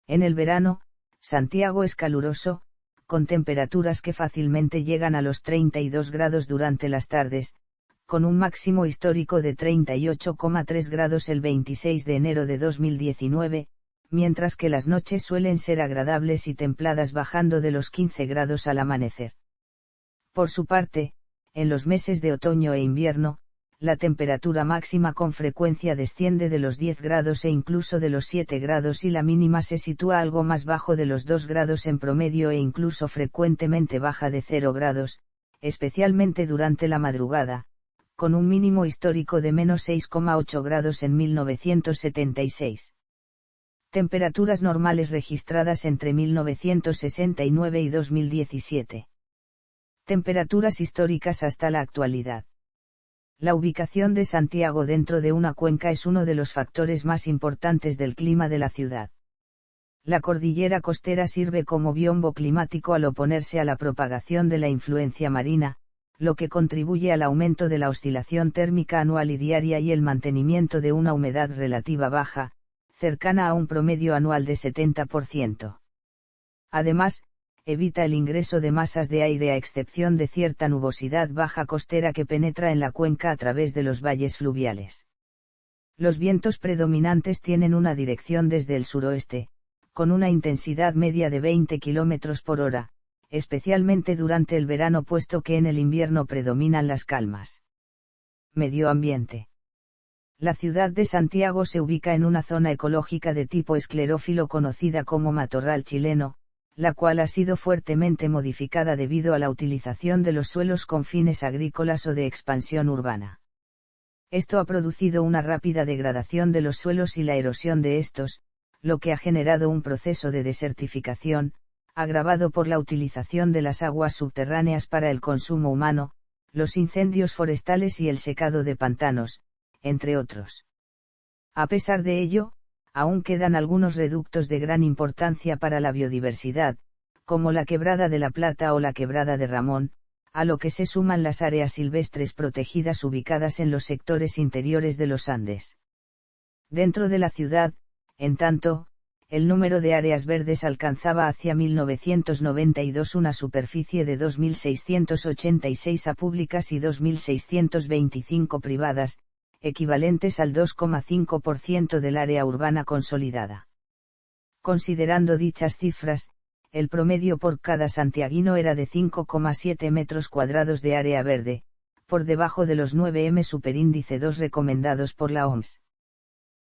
En el verano, Santiago es caluroso, con temperaturas que fácilmente llegan a los 32 grados durante las tardes, con un máximo histórico de 38,3 grados el 26 de enero de 2019, mientras que las noches suelen ser agradables y templadas bajando de los 15 grados al amanecer. Por su parte, en los meses de otoño e invierno, la temperatura máxima con frecuencia desciende de los 10 grados e incluso de los 7 grados y la mínima se sitúa algo más bajo de los 2 grados en promedio e incluso frecuentemente baja de 0 grados, especialmente durante la madrugada, con un mínimo histórico de menos 6,8 grados en 1976. Temperaturas normales registradas entre 1969 y 2017. Temperaturas históricas hasta la actualidad. La ubicación de Santiago dentro de una cuenca es uno de los factores más importantes del clima de la ciudad. La cordillera costera sirve como biombo climático al oponerse a la propagación de la influencia marina, lo que contribuye al aumento de la oscilación térmica anual y diaria y el mantenimiento de una humedad relativa baja, cercana a un promedio anual de 70%. Además, evita el ingreso de masas de aire a excepción de cierta nubosidad baja costera que penetra en la cuenca a través de los valles fluviales. Los vientos predominantes tienen una dirección desde el suroeste, con una intensidad media de 20 km por hora, especialmente durante el verano puesto que en el invierno predominan las calmas. Medio ambiente. La ciudad de Santiago se ubica en una zona ecológica de tipo esclerófilo conocida como matorral chileno, la cual ha sido fuertemente modificada debido a la utilización de los suelos con fines agrícolas o de expansión urbana. Esto ha producido una rápida degradación de los suelos y la erosión de estos, lo que ha generado un proceso de desertificación, agravado por la utilización de las aguas subterráneas para el consumo humano, los incendios forestales y el secado de pantanos, entre otros. A pesar de ello, aún quedan algunos reductos de gran importancia para la biodiversidad, como la Quebrada de la Plata o la Quebrada de Ramón, a lo que se suman las áreas silvestres protegidas ubicadas en los sectores interiores de los Andes. Dentro de la ciudad, en tanto, el número de áreas verdes alcanzaba hacia 1992 una superficie de 2.686 públicas y 2.625 privadas, equivalentes al 2,5% del área urbana consolidada. Considerando dichas cifras, el promedio por cada santiaguino era de 5,7 metros cuadrados de área verde, por debajo de los 9 m superíndice 2 recomendados por la OMS.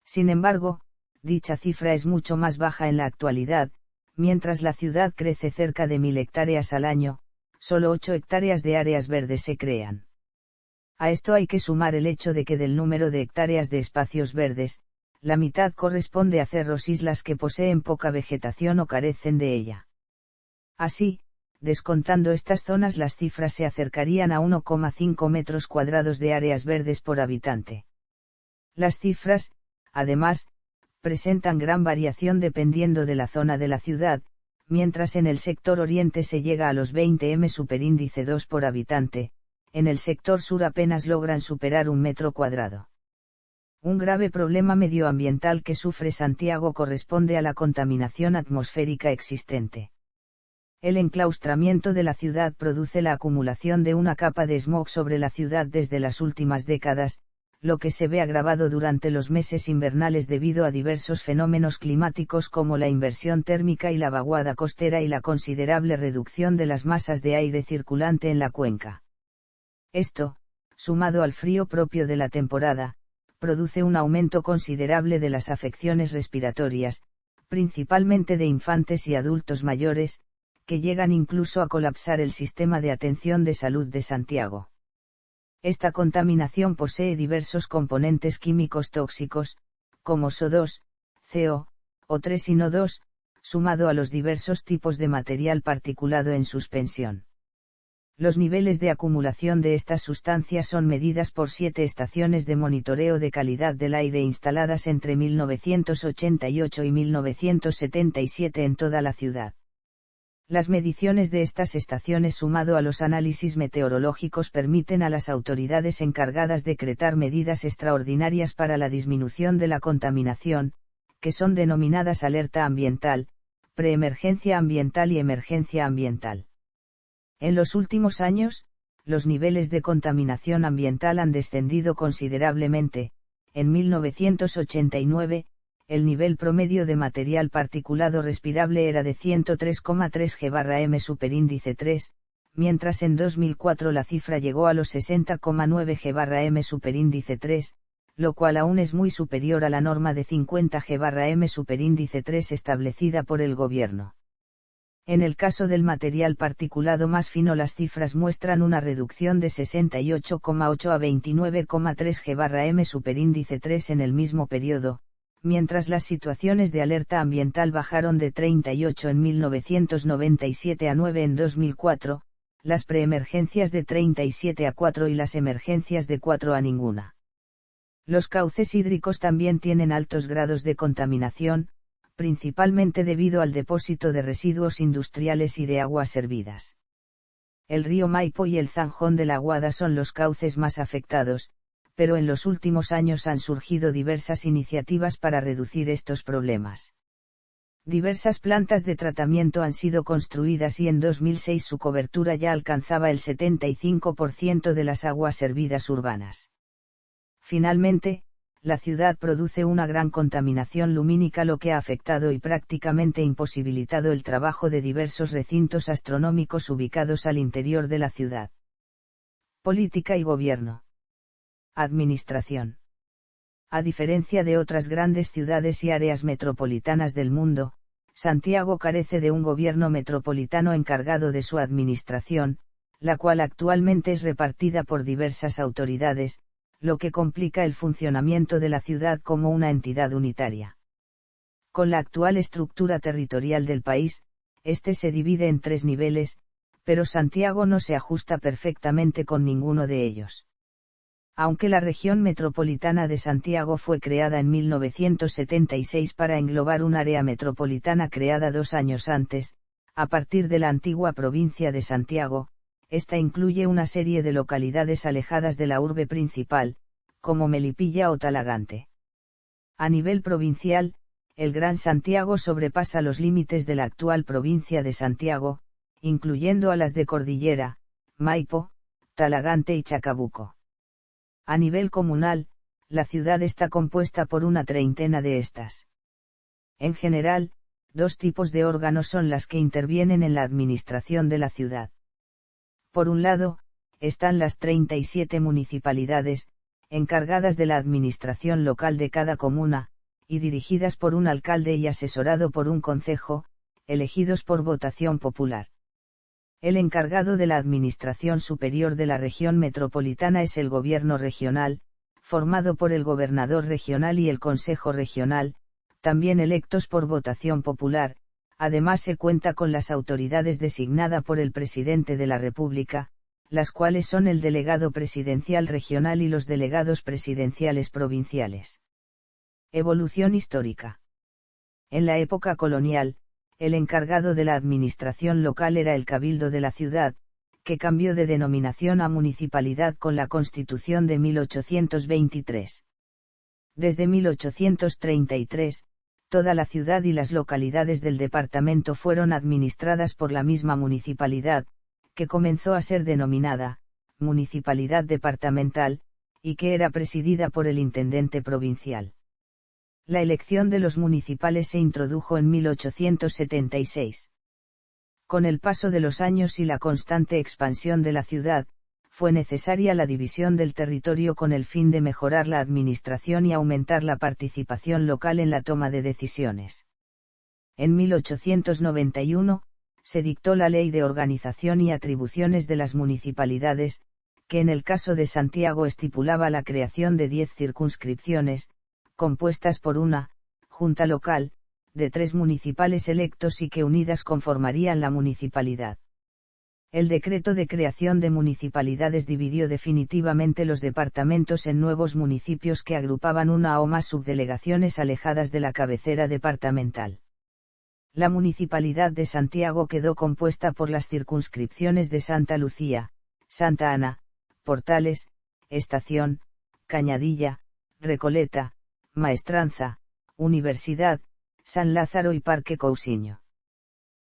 Sin embargo, dicha cifra es mucho más baja en la actualidad, mientras la ciudad crece cerca de 1.000 hectáreas al año, solo 8 hectáreas de áreas verdes se crean. A esto hay que sumar el hecho de que del número de hectáreas de espacios verdes, la mitad corresponde a cerros islas que poseen poca vegetación o carecen de ella. Así, descontando estas zonas las cifras se acercarían a 1,5 metros cuadrados de áreas verdes por habitante. Las cifras, además, presentan gran variación dependiendo de la zona de la ciudad, mientras en el sector oriente se llega a los 20 m superíndice 2 por habitante, en el sector sur apenas logran superar un metro cuadrado. Un grave problema medioambiental que sufre Santiago corresponde a la contaminación atmosférica existente. El enclaustramiento de la ciudad produce la acumulación de una capa de smog sobre la ciudad desde las últimas décadas, lo que se ve agravado durante los meses invernales debido a diversos fenómenos climáticos como la inversión térmica y la vaguada costera y la considerable reducción de las masas de aire circulante en la cuenca. Esto, sumado al frío propio de la temporada, produce un aumento considerable de las afecciones respiratorias, principalmente de infantes y adultos mayores, que llegan incluso a colapsar el sistema de atención de salud de Santiago. Esta contaminación posee diversos componentes químicos tóxicos, como SO2, CO, O3 y NO2, sumado a los diversos tipos de material particulado en suspensión. Los niveles de acumulación de estas sustancias son medidas por 7 estaciones de monitoreo de calidad del aire instaladas entre 1988 y 1977 en toda la ciudad. Las mediciones de estas estaciones sumado a los análisis meteorológicos permiten a las autoridades encargadas decretar medidas extraordinarias para la disminución de la contaminación, que son denominadas alerta ambiental, preemergencia ambiental y emergencia ambiental. En los últimos años, los niveles de contaminación ambiental han descendido considerablemente. En 1989, el nivel promedio de material particulado respirable era de 103,3 g/m superíndice 3, mientras en 2004 la cifra llegó a los 60,9 g/m superíndice 3, lo cual aún es muy superior a la norma de 50 g/m superíndice 3 establecida por el gobierno. En el caso del material particulado más fino las cifras muestran una reducción de 68,8 a 29,3 g/m superíndice 3 en el mismo periodo, mientras las situaciones de alerta ambiental bajaron de 38 en 1997 a 9 en 2004, las preemergencias de 37 a 4 y las emergencias de 4 a ninguna. Los cauces hídricos también tienen altos grados de contaminación, principalmente debido al depósito de residuos industriales y de aguas hervidas. El río Maipo y el Zanjón de la Guada son los cauces más afectados, pero en los últimos años han surgido diversas iniciativas para reducir estos problemas. Diversas plantas de tratamiento han sido construidas y en 2006 su cobertura ya alcanzaba el 75% de las aguas servidas urbanas. Finalmente, la ciudad produce una gran contaminación lumínica, lo que ha afectado y prácticamente imposibilitado el trabajo de diversos recintos astronómicos ubicados al interior de la ciudad. Política y gobierno. Administración. A diferencia de otras grandes ciudades y áreas metropolitanas del mundo, Santiago carece de un gobierno metropolitano encargado de su administración, la cual actualmente es repartida por diversas autoridades, lo que complica el funcionamiento de la ciudad como una entidad unitaria. Con la actual estructura territorial del país, este se divide en 3 niveles, pero Santiago no se ajusta perfectamente con ninguno de ellos. Aunque la región metropolitana de Santiago fue creada en 1976 para englobar un área metropolitana creada 2 años antes, a partir de la antigua provincia de Santiago, esta incluye una serie de localidades alejadas de la urbe principal, como Melipilla o Talagante. A nivel provincial, el Gran Santiago sobrepasa los límites de la actual provincia de Santiago, incluyendo a las de Cordillera, Maipo, Talagante y Chacabuco. A nivel comunal, la ciudad está compuesta por una treintena de estas. En general, 2 tipos de órganos son las que intervienen en la administración de la ciudad. Por un lado, están las 37 municipalidades, encargadas de la administración local de cada comuna, y dirigidas por un alcalde y asesorado por un concejo, elegidos por votación popular. El encargado de la administración superior de la región metropolitana es el gobierno regional, formado por el gobernador regional y el consejo regional, también electos por votación popular. Además se cuenta con las autoridades designadas por el presidente de la República, las cuales son el delegado presidencial regional y los delegados presidenciales provinciales. Evolución histórica. En la época colonial, el encargado de la administración local era el cabildo de la ciudad, que cambió de denominación a municipalidad con la Constitución de 1823. Desde 1833, toda la ciudad y las localidades del departamento fueron administradas por la misma municipalidad, que comenzó a ser denominada Municipalidad Departamental, y que era presidida por el intendente provincial. La elección de los municipales se introdujo en 1876. Con el paso de los años y la constante expansión de la ciudad, fue necesaria la división del territorio con el fin de mejorar la administración y aumentar la participación local en la toma de decisiones. En 1891, se dictó la Ley de Organización y Atribuciones de las Municipalidades, que en el caso de Santiago estipulaba la creación de 10 circunscripciones, compuestas por una junta local, de 3 municipales electos y que unidas conformarían la municipalidad. El decreto de creación de municipalidades dividió definitivamente los departamentos en nuevos municipios que agrupaban una o más subdelegaciones alejadas de la cabecera departamental. La municipalidad de Santiago quedó compuesta por las circunscripciones de Santa Lucía, Santa Ana, Portales, Estación, Cañadilla, Recoleta, Maestranza, Universidad, San Lázaro y Parque Cousiño.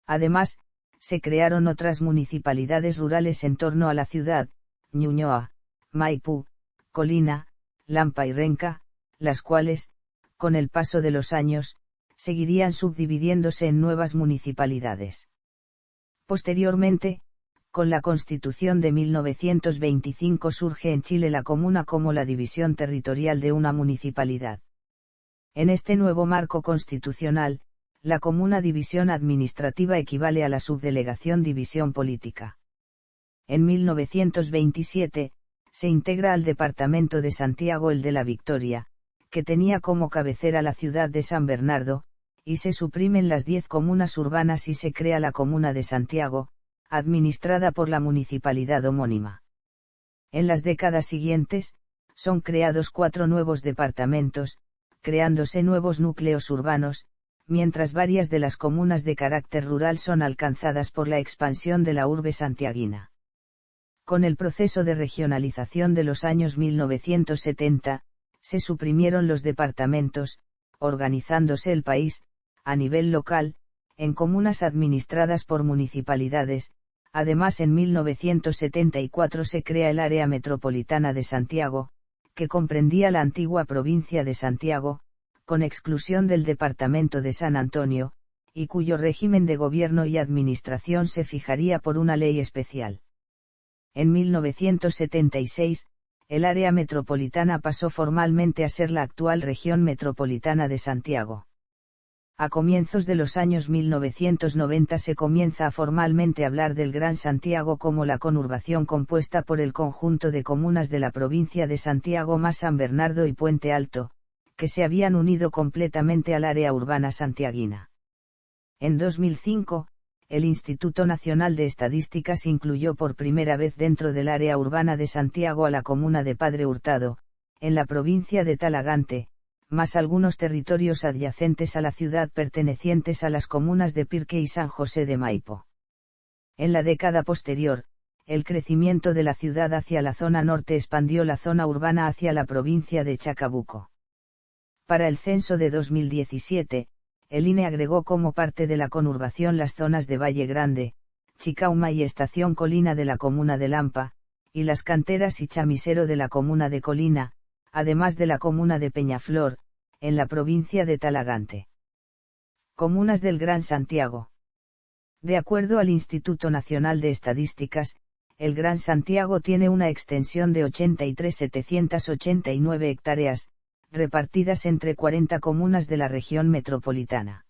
Además, se crearon otras municipalidades rurales en torno a la ciudad, Ñuñoa, Maipú, Colina, Lampa y Renca, las cuales, con el paso de los años, seguirían subdividiéndose en nuevas municipalidades. Posteriormente, con la Constitución de 1925 surge en Chile la comuna como la división territorial de una municipalidad. En este nuevo marco constitucional, la comuna división administrativa equivale a la subdelegación división política. En 1927, se integra al departamento de Santiago el de la Victoria, que tenía como cabecera la ciudad de San Bernardo, y se suprimen las 10 comunas urbanas y se crea la comuna de Santiago, administrada por la municipalidad homónima. En las décadas siguientes, son creados 4 nuevos departamentos, creándose nuevos núcleos urbanos, mientras varias de las comunas de carácter rural son alcanzadas por la expansión de la urbe santiaguina. Con el proceso de regionalización de los años 1970, se suprimieron los departamentos, organizándose el país, a nivel local, en comunas administradas por municipalidades. Además, en 1974 se crea el Área Metropolitana de Santiago, que comprendía la antigua provincia de Santiago, con exclusión del departamento de San Antonio, y cuyo régimen de gobierno y administración se fijaría por una ley especial. En 1976, el área metropolitana pasó formalmente a ser la actual región metropolitana de Santiago. A comienzos de los años 1990 se comienza a formalmente hablar del Gran Santiago como la conurbación compuesta por el conjunto de comunas de la provincia de Santiago más San Bernardo y Puente Alto, que se habían unido completamente al área urbana santiaguina. En 2005, el Instituto Nacional de Estadísticas incluyó por primera vez dentro del área urbana de Santiago a la comuna de Padre Hurtado, en la provincia de Talagante, más algunos territorios adyacentes a la ciudad pertenecientes a las comunas de Pirque y San José de Maipo. En la década posterior, el crecimiento de la ciudad hacia la zona norte expandió la zona urbana hacia la provincia de Chacabuco. Para el censo de 2017, el INE agregó como parte de la conurbación las zonas de Valle Grande, Chicauma y Estación Colina de la comuna de Lampa, y las canteras y Chamisero de la comuna de Colina, además de la comuna de Peñaflor, en la provincia de Talagante. Comunas del Gran Santiago. De acuerdo al Instituto Nacional de Estadísticas, el Gran Santiago tiene una extensión de 83.789 hectáreas, repartidas entre 40 comunas de la región metropolitana.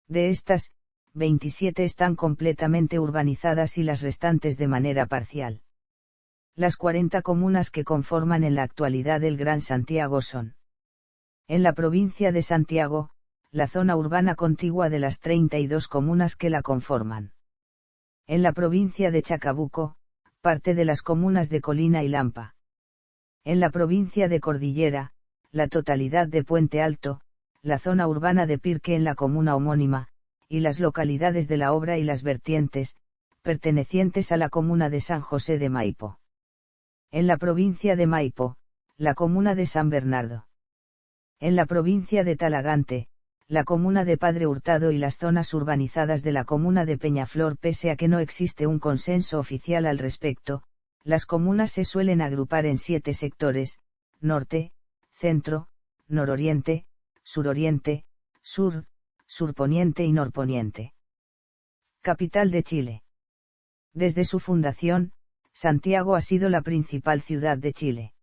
De estas, 27 están completamente urbanizadas y las restantes de manera parcial. Las 40 comunas que conforman en la actualidad el Gran Santiago son: en la provincia de Santiago, la zona urbana contigua de las 32 comunas que la conforman. En la provincia de Chacabuco, parte de las comunas de Colina y Lampa. En la provincia de Cordillera, la totalidad de Puente Alto, la zona urbana de Pirque en la comuna homónima, y las localidades de La Obra y Las Vertientes, pertenecientes a la comuna de San José de Maipo. En la provincia de Maipo, la comuna de San Bernardo. En la provincia de Talagante, la comuna de Padre Hurtado y las zonas urbanizadas de la comuna de Peñaflor. Pese a que no existe un consenso oficial al respecto, las comunas se suelen agrupar en 7 sectores: norte, centro, nororiente, suroriente, sur, surponiente y norponiente. Capital de Chile. Desde su fundación, Santiago ha sido la principal ciudad de Chile.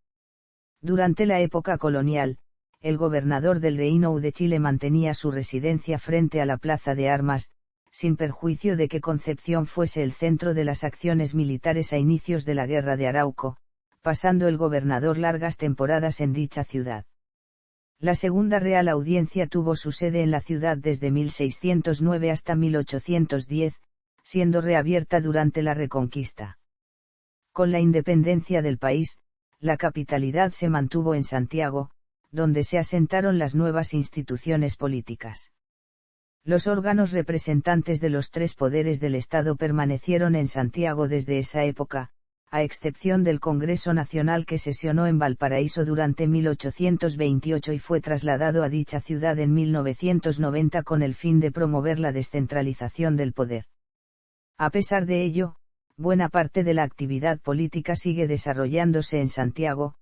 Durante la época colonial, el gobernador del Reino de Chile mantenía su residencia frente a la Plaza de Armas, sin perjuicio de que Concepción fuese el centro de las acciones militares a inicios de la Guerra de Arauco, pasando el gobernador largas temporadas en dicha ciudad. La Segunda Real Audiencia tuvo su sede en la ciudad desde 1609 hasta 1810, siendo reabierta durante la Reconquista. Con la independencia del país, la capitalidad se mantuvo en Santiago, donde se asentaron las nuevas instituciones políticas. Los órganos representantes de los 3 poderes del Estado permanecieron en Santiago desde esa época, a excepción del Congreso Nacional, que sesionó en Valparaíso durante 1828 y fue trasladado a dicha ciudad en 1990 con el fin de promover la descentralización del poder. A pesar de ello, buena parte de la actividad política sigue desarrollándose en Santiago,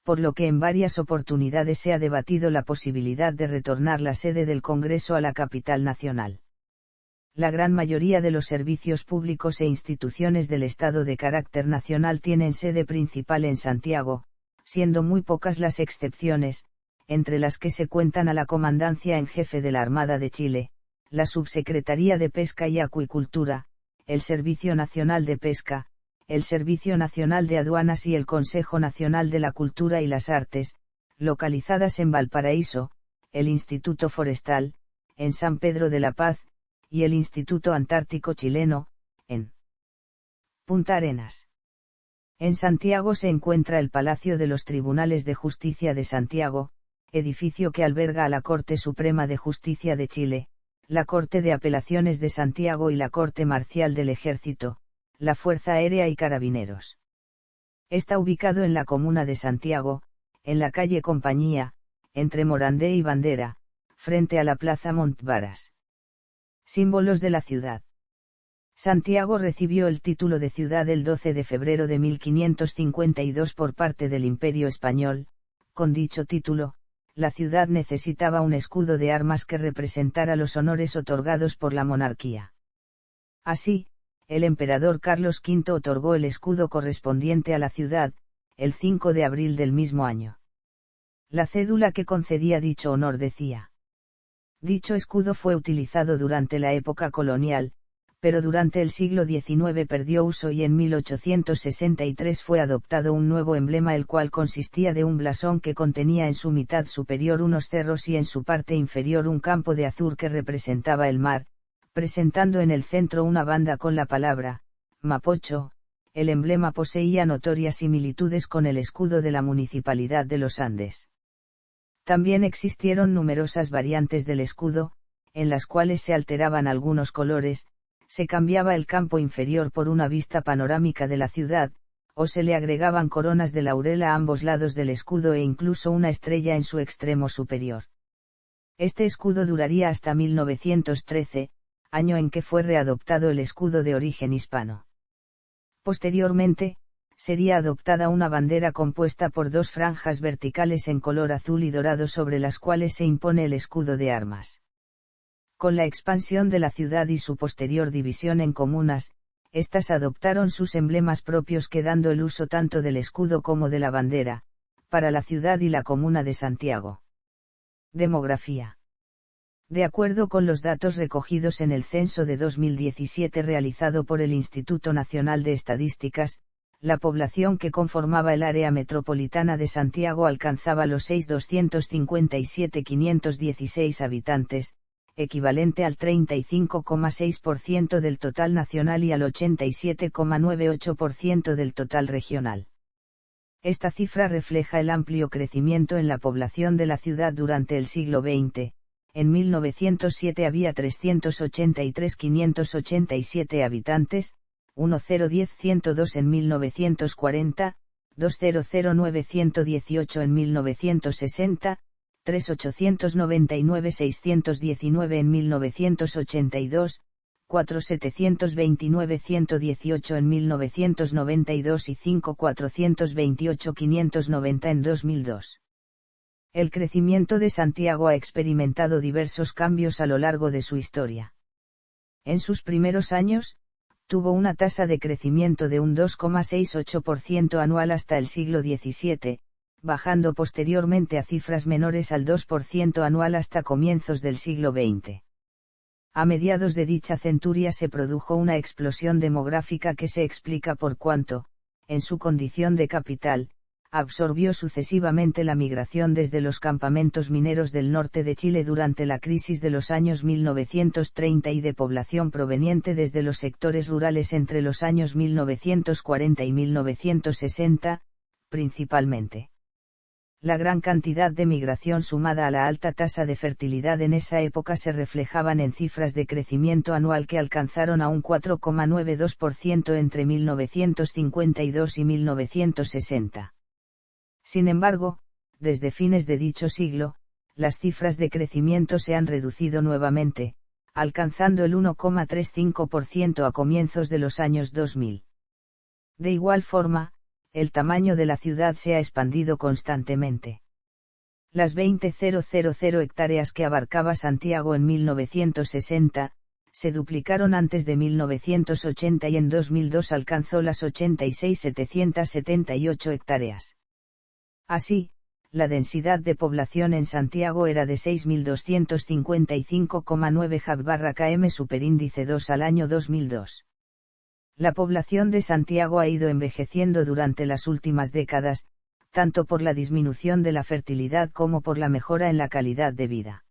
por lo que en varias oportunidades se ha debatido la posibilidad de retornar la sede del Congreso a la capital nacional. La gran mayoría de los servicios públicos e instituciones del Estado de carácter nacional tienen sede principal en Santiago, siendo muy pocas las excepciones, entre las que se cuentan a la Comandancia en Jefe de la Armada de Chile, la Subsecretaría de Pesca y Acuicultura, el Servicio Nacional de Pesca, el Servicio Nacional de Aduanas y el Consejo Nacional de la Cultura y las Artes, localizadas en Valparaíso, el Instituto Forestal, en San Pedro de la Paz, y el Instituto Antártico Chileno, en Punta Arenas. En Santiago se encuentra el Palacio de los Tribunales de Justicia de Santiago, edificio que alberga a la Corte Suprema de Justicia de Chile, la Corte de Apelaciones de Santiago y la Corte Marcial del Ejército, la Fuerza Aérea y Carabineros. Está ubicado en la comuna de Santiago, en la calle Compañía, entre Morandé y Bandera, frente a la plaza Montvaras. Símbolos de la ciudad. Santiago recibió el título de ciudad el 12 de febrero de 1552 por parte del Imperio Español. Con dicho título, la ciudad necesitaba un escudo de armas que representara los honores otorgados por la monarquía. Así, el emperador Carlos V otorgó el escudo correspondiente a la ciudad, el 5 de abril del mismo año. La cédula que concedía dicho honor decía: dicho escudo fue utilizado durante la época colonial, pero durante el siglo XIX perdió uso y en 1863 fue adoptado un nuevo emblema, el cual consistía de un blasón que contenía en su mitad superior unos cerros y en su parte inferior un campo de azur que representaba el mar, presentando en el centro una banda con la palabra Mapocho. El emblema poseía notorias similitudes con el escudo de la Municipalidad de los Andes. También existieron numerosas variantes del escudo, en las cuales se alteraban algunos colores, se cambiaba el campo inferior por una vista panorámica de la ciudad, o se le agregaban coronas de laurel a ambos lados del escudo e incluso una estrella en su extremo superior. Este escudo duraría hasta 1913, año en que fue readoptado el escudo de origen hispano. Posteriormente, sería adoptada una bandera compuesta por dos franjas verticales en color azul y dorado sobre las cuales se impone el escudo de armas. Con la expansión de la ciudad y su posterior división en comunas, éstas adoptaron sus emblemas propios, quedando el uso tanto del escudo como de la bandera, para la ciudad y la comuna de Santiago. Demografía. De acuerdo con los datos recogidos en el censo de 2017 realizado por el Instituto Nacional de Estadísticas, la población que conformaba el área metropolitana de Santiago alcanzaba los 6.257.516 habitantes, equivalente al 35,6% del total nacional y al 87,98% del total regional. Esta cifra refleja el amplio crecimiento en la población de la ciudad durante el siglo XX. En 1907 había 383.587 habitantes, 1010102 en 1940, 2009.118 en 1960, 3.899.619 en 1982, 4.729.118 en 1992 y 5.428.590 en 2002. El crecimiento de Santiago ha experimentado diversos cambios a lo largo de su historia. En sus primeros años, tuvo una tasa de crecimiento de un 2,68% anual hasta el siglo XVII, bajando posteriormente a cifras menores al 2% anual hasta comienzos del siglo XX. A mediados de dicha centuria se produjo una explosión demográfica que se explica por cuanto, en su condición de capital, absorbió sucesivamente la migración desde los campamentos mineros del norte de Chile durante la crisis de los años 1930 y de población proveniente desde los sectores rurales entre los años 1940 y 1960, principalmente. La gran cantidad de migración sumada a la alta tasa de fertilidad en esa época se reflejaban en cifras de crecimiento anual que alcanzaron a un 4,92% entre 1952 y 1960. Sin embargo, desde fines de dicho siglo, las cifras de crecimiento se han reducido nuevamente, alcanzando el 1,35% a comienzos de los años 2000. De igual forma, el tamaño de la ciudad se ha expandido constantemente. Las 20.000 hectáreas que abarcaba Santiago en 1960, se duplicaron antes de 1980 y en 2002 alcanzó las 86.778 hectáreas. Así, la densidad de población en Santiago era de 6.255,9 Jav/km superíndice 2 al año 2002. La población de Santiago ha ido envejeciendo durante las últimas décadas, tanto por la disminución de la fertilidad como por la mejora en la calidad de vida.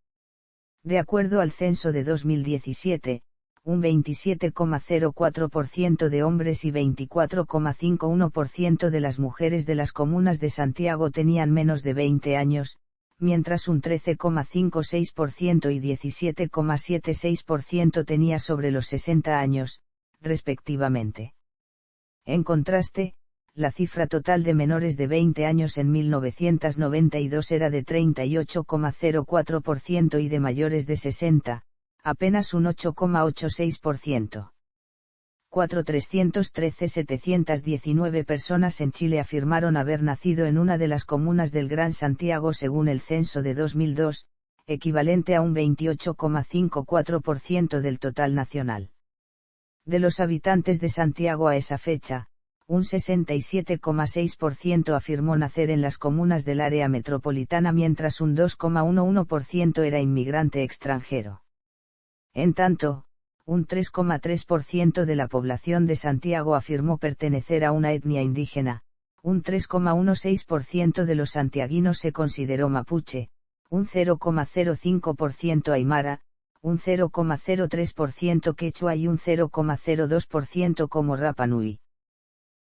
De acuerdo al censo de 2017, un 27,04% de hombres y 24,51% de las mujeres de las comunas de Santiago tenían menos de 20 años, mientras un 13,56% y 17,76% tenía sobre los 60 años, respectivamente. En contraste, la cifra total de menores de 20 años en 1992 era de 38,04% y de mayores de 60, apenas un 8,86%. 413.719 personas en Chile afirmaron haber nacido en una de las comunas del Gran Santiago según el censo de 2002, equivalente a un 28,54% del total nacional. De los habitantes de Santiago a esa fecha, un 67,6% afirmó nacer en las comunas del área metropolitana mientras un 2,11% era inmigrante extranjero. En tanto, un 3,3% de la población de Santiago afirmó pertenecer a una etnia indígena, un 3,16% de los santiaguinos se consideró mapuche, un 0,05% aymara, un 0,03% quechua y un 0,02% como Rapa Nui.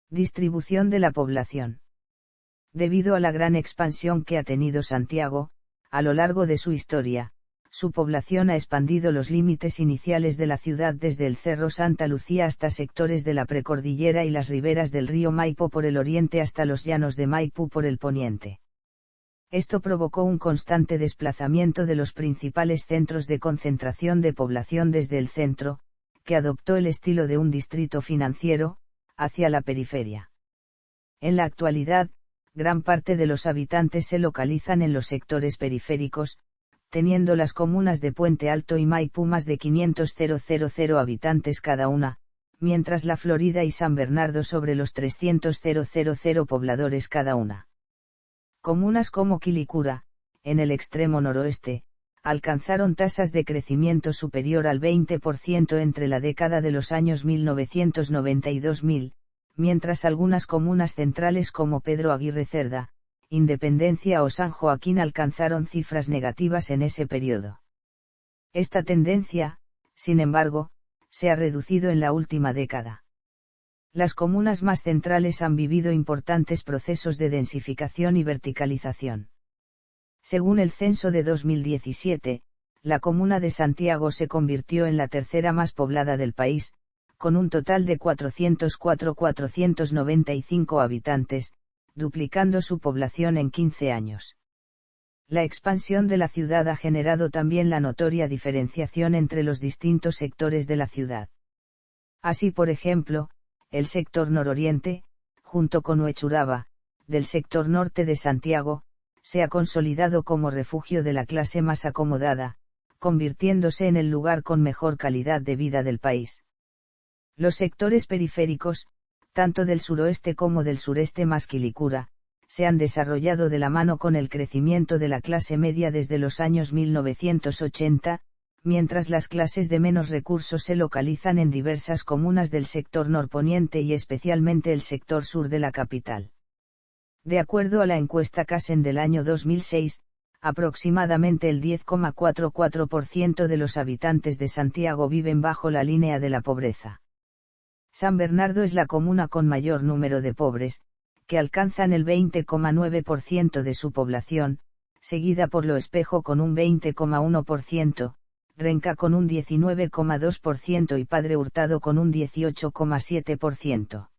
Distribución de la población. Debido a la gran expansión que ha tenido Santiago, a lo largo de su historia, su población ha expandido los límites iniciales de la ciudad desde el Cerro Santa Lucía hasta sectores de la precordillera y las riberas del río Maipo por el oriente hasta los llanos de Maipú por el poniente. Esto provocó un constante desplazamiento de los principales centros de concentración de población desde el centro, que adoptó el estilo de un distrito financiero, hacia la periferia. En la actualidad, gran parte de los habitantes se localizan en los sectores periféricos, teniendo las comunas de Puente Alto y Maipú más de 500.000 habitantes cada una, mientras la Florida y San Bernardo sobre los 300.000 pobladores cada una. Comunas como Quilicura, en el extremo noroeste, alcanzaron tasas de crecimiento superior al 20% entre la década de los años 1990 y 2000, mientras algunas comunas centrales como Pedro Aguirre Cerda, Independencia o San Joaquín alcanzaron cifras negativas en ese periodo. Esta tendencia, sin embargo, se ha reducido en la última década. Las comunas más centrales han vivido importantes procesos de densificación y verticalización. Según el censo de 2017, la comuna de Santiago se convirtió en la tercera más poblada del país, con un total de 404.495 habitantes, duplicando su población en 15 años. La expansión de la ciudad ha generado también la notoria diferenciación entre los distintos sectores de la ciudad. Así por ejemplo, el sector nororiente, junto con Huechuraba, del sector norte de Santiago, se ha consolidado como refugio de la clase más acomodada, convirtiéndose en el lugar con mejor calidad de vida del país. Los sectores periféricos, tanto del suroeste como del sureste más Quilicura, se han desarrollado de la mano con el crecimiento de la clase media desde los años 1980, mientras las clases de menos recursos se localizan en diversas comunas del sector norponiente y especialmente el sector sur de la capital. De acuerdo a la encuesta Casen del año 2006, aproximadamente el 10,44% de los habitantes de Santiago viven bajo la línea de la pobreza. San Bernardo es la comuna con mayor número de pobres, que alcanzan el 20,9% de su población, seguida por Lo Espejo con un 20,1%, Renca con un 19,2% y Padre Hurtado con un 18,7%.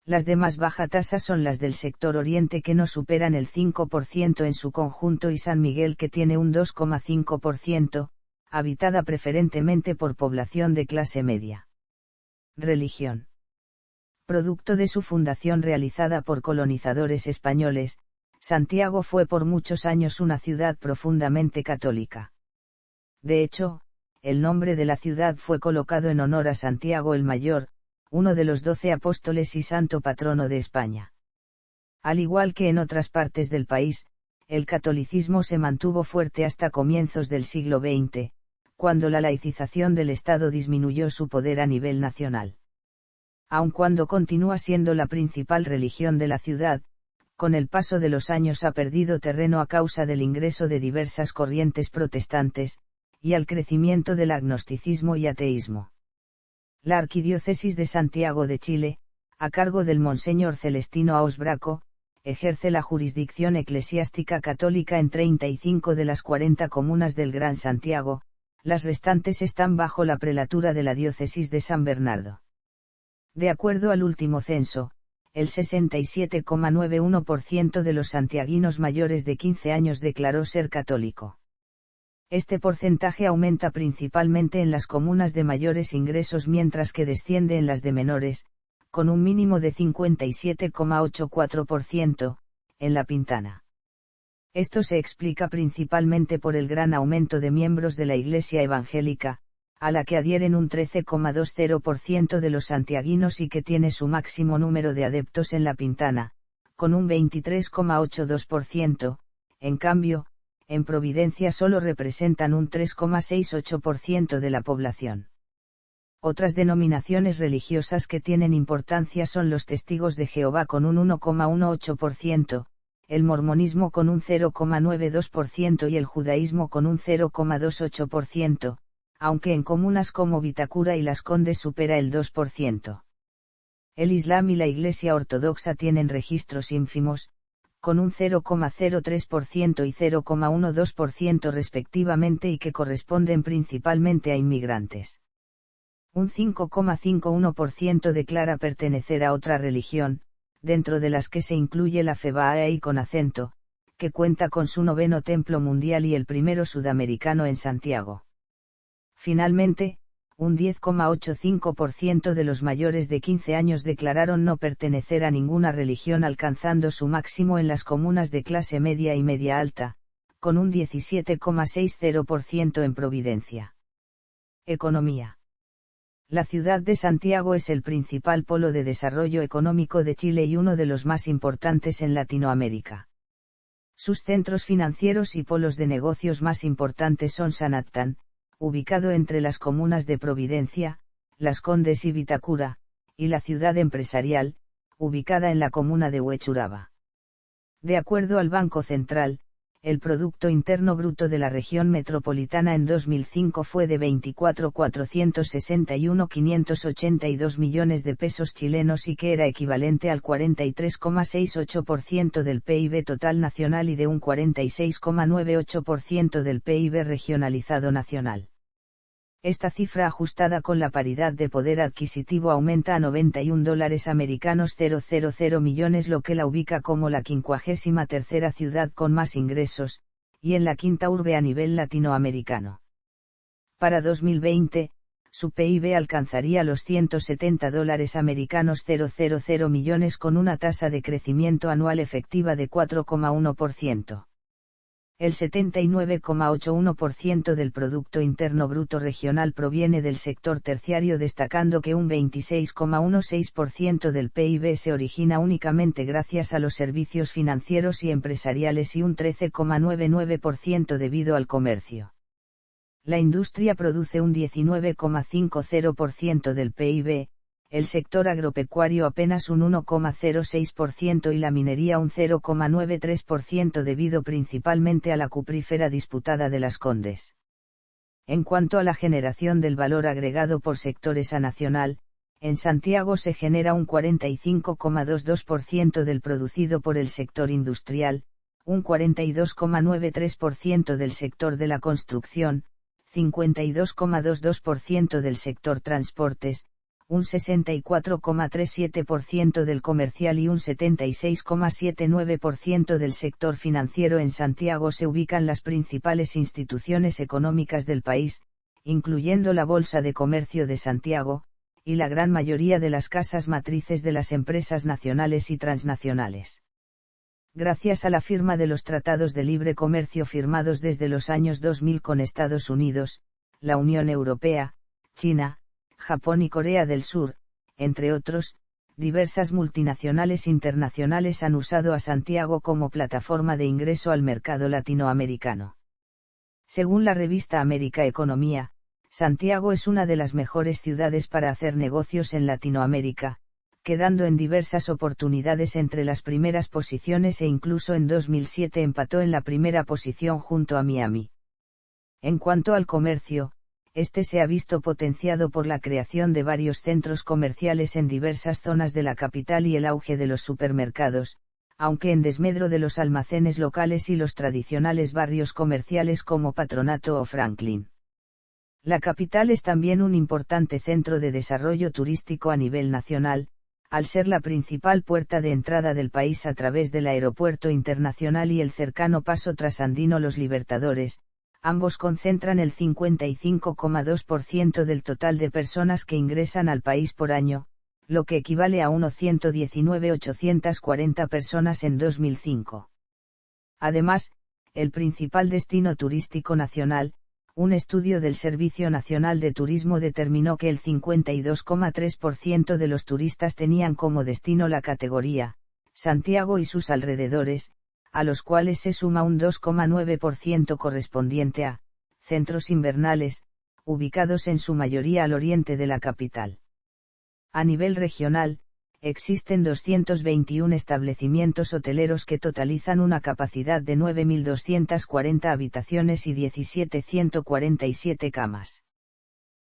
Las de más baja tasa son las del sector oriente que no superan el 5% en su conjunto y San Miguel que tiene un 2,5%, habitada preferentemente por población de clase media. Religión. Producto de su fundación realizada por colonizadores españoles, Santiago fue por muchos años una ciudad profundamente católica. De hecho, el nombre de la ciudad fue colocado en honor a Santiago el Mayor, uno de los 12 apóstoles y santo patrono de España. Al igual que en otras partes del país, el catolicismo se mantuvo fuerte hasta comienzos del siglo XX, cuando la laicización del Estado disminuyó su poder a nivel nacional. Aun cuando continúa siendo la principal religión de la ciudad, con el paso de los años ha perdido terreno a causa del ingreso de diversas corrientes protestantes, y al crecimiento del agnosticismo y ateísmo. La Arquidiócesis de Santiago de Chile, a cargo del Monseñor Celestino Aos Braco, ejerce la jurisdicción eclesiástica católica en 35 de las 40 comunas del Gran Santiago, las restantes están bajo la prelatura de la Diócesis de San Bernardo. De acuerdo al último censo, el 67,91% de los santiaguinos mayores de 15 años declaró ser católico. Este porcentaje aumenta principalmente en las comunas de mayores ingresos mientras que desciende en las de menores, con un mínimo de 57,84%, en La Pintana. Esto se explica principalmente por el gran aumento de miembros de la Iglesia Evangélica, a la que adhieren un 13,20% de los santiaguinos y que tiene su máximo número de adeptos en La Pintana, con un 23,82%, en cambio, en Providencia solo representan un 3,68% de la población. Otras denominaciones religiosas que tienen importancia son los Testigos de Jehová con un 1,18%, el mormonismo con un 0,92% y el judaísmo con un 0,28%, aunque en comunas como Vitacura y Las Condes supera el 2%. El Islam y la Iglesia Ortodoxa tienen registros ínfimos, con un 0,03% y 0,12% respectivamente y que corresponden principalmente a inmigrantes. Un 5,51% declara pertenecer a otra religión, dentro de las que se incluye la fe Bahá'í con acento, que cuenta con su 9º templo mundial y el primero sudamericano en Santiago. Finalmente, un 10,85% de los mayores de 15 años declararon no pertenecer a ninguna religión, alcanzando su máximo en las comunas de clase media y media alta, con un 17,60% en Providencia. Economía. La ciudad de Santiago es el principal polo de desarrollo económico de Chile y uno de los más importantes en Latinoamérica. Sus centros financieros y polos de negocios más importantes son Sanatán, ubicado entre las comunas de Providencia, Las Condes y Vitacura, y la ciudad empresarial, ubicada en la comuna de Huechuraba. De acuerdo al Banco Central, el Producto Interno Bruto de la región metropolitana en 2005 fue de 24.461.582 millones de pesos chilenos y que era equivalente al 43,68% del PIB total nacional y de un 46,98% del PIB regionalizado nacional. Esta cifra ajustada con la paridad de poder adquisitivo aumenta a $91.00 millones, lo que la ubica como la 53ª ciudad con más ingresos, y en la quinta urbe a nivel latinoamericano. Para 2020, su PIB alcanzaría los $170.00 millones con una tasa de crecimiento anual efectiva de 4,1%. El 79,81% del Producto Interno Bruto regional proviene del sector terciario, destacando que un 26,16% del PIB se origina únicamente gracias a los servicios financieros y empresariales y un 13,99% debido al comercio. La industria produce un 19,50% del PIB, el sector agropecuario apenas un 1,06% y la minería un 0,93% debido principalmente a la cuprífera disputada de Las Condes. En cuanto a la generación del valor agregado por sectores a nacional, en Santiago se genera un 45,22% del producido por el sector industrial, un 42,93% del sector de la construcción, 52,22% del sector transportes, un 64,37% del comercial y un 76,79% del sector financiero. En Santiago se ubican las principales instituciones económicas del país, incluyendo la Bolsa de Comercio de Santiago, y la gran mayoría de las casas matrices de las empresas nacionales y transnacionales. Gracias a la firma de los tratados de libre comercio firmados desde los años 2000 con Estados Unidos, la Unión Europea, China, Japón y Corea del Sur, entre otros, diversas multinacionales internacionales han usado a Santiago como plataforma de ingreso al mercado latinoamericano. Según la revista América Economía, Santiago es una de las mejores ciudades para hacer negocios en Latinoamérica, quedando en diversas oportunidades entre las primeras posiciones e incluso en 2007 empató en la primera posición junto a Miami. En cuanto al comercio, este se ha visto potenciado por la creación de varios centros comerciales en diversas zonas de la capital y el auge de los supermercados, aunque en desmedro de los almacenes locales y los tradicionales barrios comerciales como Patronato o Franklin. La capital es también un importante centro de desarrollo turístico a nivel nacional, al ser la principal puerta de entrada del país a través del aeropuerto internacional y el cercano paso trasandino Los Libertadores. Ambos concentran el 55,2% del total de personas que ingresan al país por año, lo que equivale a unos 119.840 personas en 2005. Además, el principal destino turístico nacional, un estudio del Servicio Nacional de Turismo determinó que el 52,3% de los turistas tenían como destino la categoría Santiago y sus alrededores, a los cuales se suma un 2,9% correspondiente a centros invernales, ubicados en su mayoría al oriente de la capital. A nivel regional, existen 221 establecimientos hoteleros que totalizan una capacidad de 9.240 habitaciones y 17.147 camas.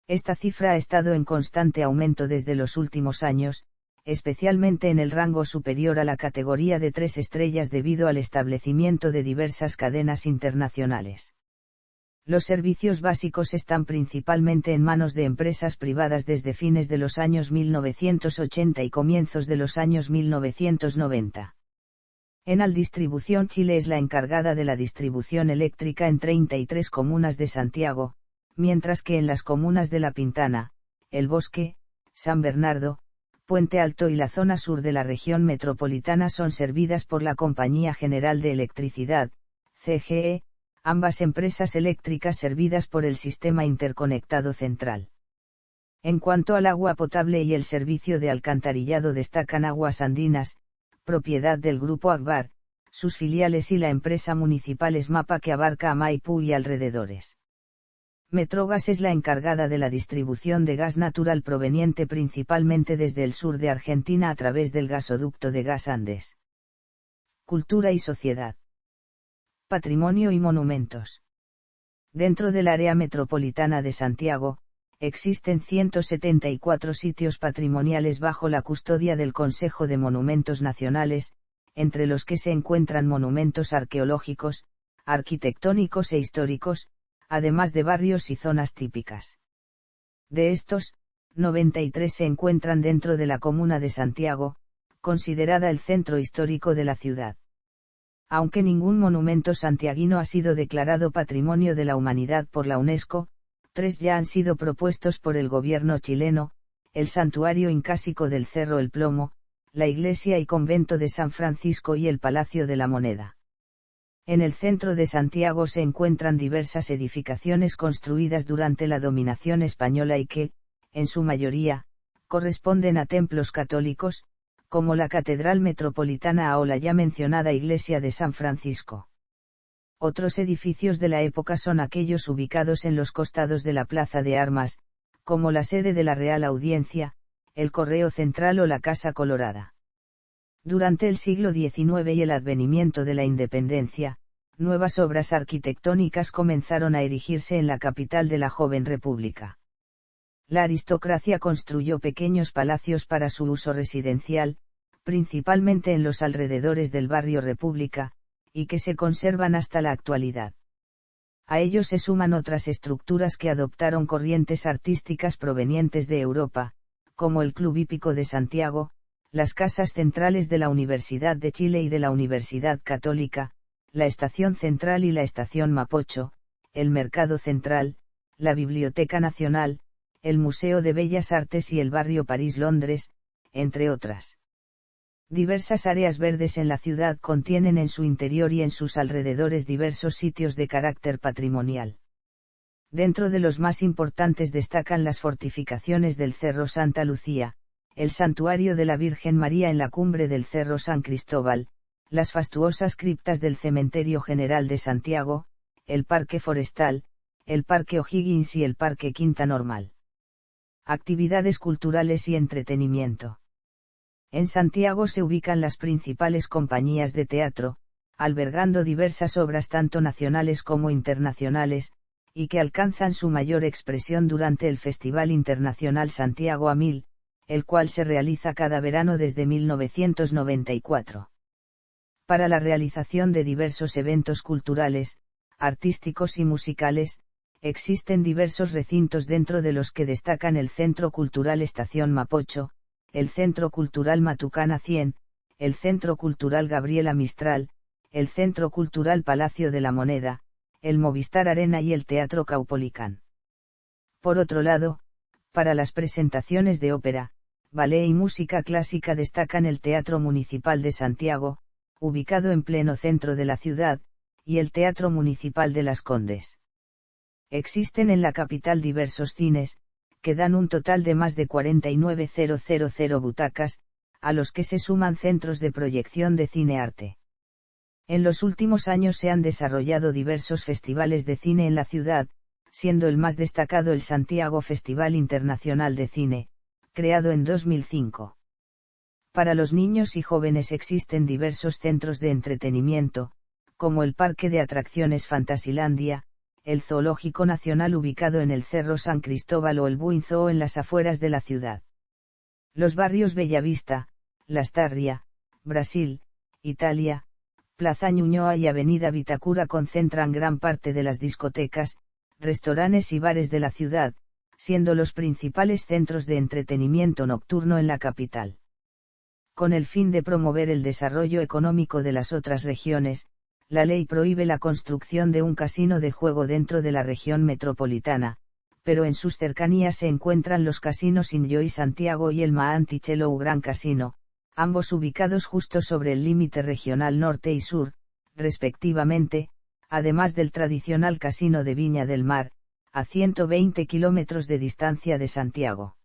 Esta cifra ha estado en constante aumento desde los últimos años, especialmente en el rango superior a la categoría de 3 estrellas debido al establecimiento de diversas cadenas internacionales. Los servicios básicos están principalmente en manos de empresas privadas desde fines de los años 1980 y comienzos de los años 1990. Enel Distribución Chile es la encargada de la distribución eléctrica en 33 comunas de Santiago, mientras que en las comunas de La Pintana, El Bosque, San Bernardo, Puente Alto y la zona sur de la región metropolitana son servidas por la Compañía General de Electricidad, CGE, ambas empresas eléctricas servidas por el Sistema Interconectado Central. En cuanto al agua potable y el servicio de alcantarillado destacan Aguas Andinas, propiedad del Grupo Agbar, sus filiales y la empresa municipal Esmapa que abarca a Maipú y alrededores. Metrogas es la encargada de la distribución de gas natural proveniente principalmente desde el sur de Argentina a través del gasoducto de Gas Andes. Cultura y sociedad. Patrimonio y monumentos. Dentro del área metropolitana de Santiago, existen 174 sitios patrimoniales bajo la custodia del Consejo de Monumentos Nacionales, entre los que se encuentran monumentos arqueológicos, arquitectónicos e históricos, además de barrios y zonas típicas. De estos, 93 se encuentran dentro de la comuna de Santiago, considerada el centro histórico de la ciudad. Aunque ningún monumento santiaguino ha sido declarado Patrimonio de la Humanidad por la UNESCO, 3 ya han sido propuestos por el gobierno chileno: el Santuario Incásico del Cerro El Plomo, la Iglesia y Convento de San Francisco y el Palacio de la Moneda. En el centro de Santiago se encuentran diversas edificaciones construidas durante la dominación española y que, en su mayoría, corresponden a templos católicos, como la Catedral Metropolitana o la ya mencionada Iglesia de San Francisco. Otros edificios de la época son aquellos ubicados en los costados de la Plaza de Armas, como la sede de la Real Audiencia, el Correo Central o la Casa Colorada. Durante el siglo XIX y el advenimiento de la independencia, nuevas obras arquitectónicas comenzaron a erigirse en la capital de la joven república. La aristocracia construyó pequeños palacios para su uso residencial, principalmente en los alrededores del barrio República, y que se conservan hasta la actualidad. A ello se suman otras estructuras que adoptaron corrientes artísticas provenientes de Europa, como el Club Hípico de Santiago, las casas centrales de la Universidad de Chile y de la Universidad Católica, la Estación Central y la Estación Mapocho, el Mercado Central, la Biblioteca Nacional, el Museo de Bellas Artes y el barrio París-Londres, entre otras. Diversas áreas verdes en la ciudad contienen en su interior y en sus alrededores diversos sitios de carácter patrimonial. Dentro de los más importantes destacan las fortificaciones del Cerro Santa Lucía, el Santuario de la Virgen María en la cumbre del Cerro San Cristóbal, las fastuosas criptas del Cementerio General de Santiago, el Parque Forestal, el Parque O'Higgins y el Parque Quinta Normal. Actividades culturales y entretenimiento. En Santiago se ubican las principales compañías de teatro, albergando diversas obras tanto nacionales como internacionales, y que alcanzan su mayor expresión durante el Festival Internacional Santiago a 1000, el cual se realiza cada verano desde 1994. Para la realización de diversos eventos culturales, artísticos y musicales, existen diversos recintos dentro de los que destacan el Centro Cultural Estación Mapocho, el Centro Cultural Matucana 100, el Centro Cultural Gabriela Mistral, el Centro Cultural Palacio de la Moneda, el Movistar Arena y el Teatro Caupolicán. Por otro lado, para las presentaciones de ópera, ballet y música clásica destacan el Teatro Municipal de Santiago, ubicado en pleno centro de la ciudad, y el Teatro Municipal de Las Condes. Existen en la capital diversos cines, que dan un total de más de 49.000 butacas, a los que se suman centros de proyección de cine-arte. En los últimos años se han desarrollado diversos festivales de cine en la ciudad, siendo el más destacado el Santiago Festival Internacional de Cine, creado en 2005. Para los niños y jóvenes existen diversos centros de entretenimiento, como el Parque de Atracciones Fantasilandia, el Zoológico Nacional ubicado en el Cerro San Cristóbal o el Buin Zoo en las afueras de la ciudad. Los barrios Bellavista, Lastarria, Brasil, Italia, Plaza Ñuñoa y Avenida Vitacura concentran gran parte de las discotecas, restaurantes y bares de la ciudad, siendo los principales centros de entretenimiento nocturno en la capital. Con el fin de promover el desarrollo económico de las otras regiones, la ley prohíbe la construcción de un casino de juego dentro de la región metropolitana, pero en sus cercanías se encuentran los casinos Inyoy Santiago y el Maantichelou Gran Casino, ambos ubicados justo sobre el límite regional norte y sur, respectivamente, además del tradicional Casino de Viña del Mar, a 120 kilómetros de distancia de Santiago.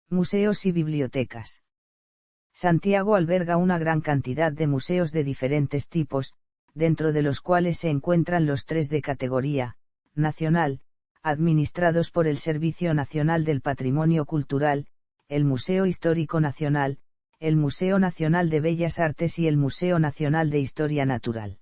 Museos y bibliotecas. Santiago alberga una gran cantidad de museos de diferentes tipos, dentro de los cuales se encuentran los 3 de categoría nacional, administrados por el Servicio Nacional del Patrimonio Cultural, el Museo Histórico Nacional, el Museo Nacional de Bellas Artes y el Museo Nacional de Historia Natural.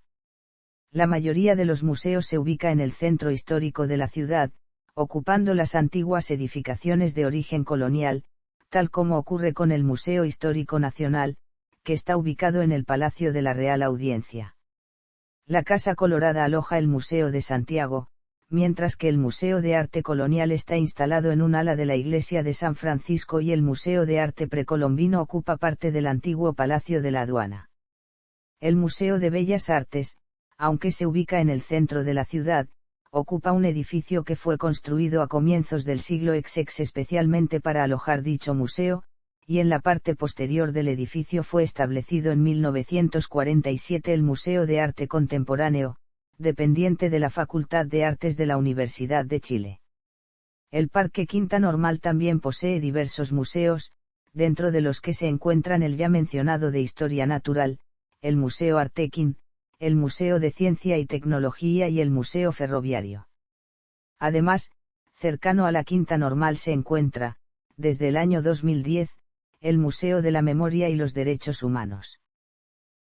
La mayoría de los museos se ubica en el centro histórico de la ciudad, ocupando las antiguas edificaciones de origen colonial, tal como ocurre con el Museo Histórico Nacional, que está ubicado en el Palacio de la Real Audiencia. La Casa Colorada aloja el Museo de Santiago, mientras que el Museo de Arte Colonial está instalado en un ala de la Iglesia de San Francisco y el Museo de Arte Precolombino ocupa parte del antiguo Palacio de la Aduana. El Museo de Bellas Artes, aunque se ubica en el centro de la ciudad, ocupa un edificio que fue construido a comienzos del siglo XX especialmente para alojar dicho museo, y en la parte posterior del edificio fue establecido en 1947 el Museo de Arte Contemporáneo, dependiente de la Facultad de Artes de la Universidad de Chile. El Parque Quinta Normal también posee diversos museos, dentro de los que se encuentran el ya mencionado de Historia Natural, el Museo Artequín, el Museo de Ciencia y Tecnología y el Museo Ferroviario. Además, cercano a la Quinta Normal se encuentra, desde el año 2010, el Museo de la Memoria y los Derechos Humanos.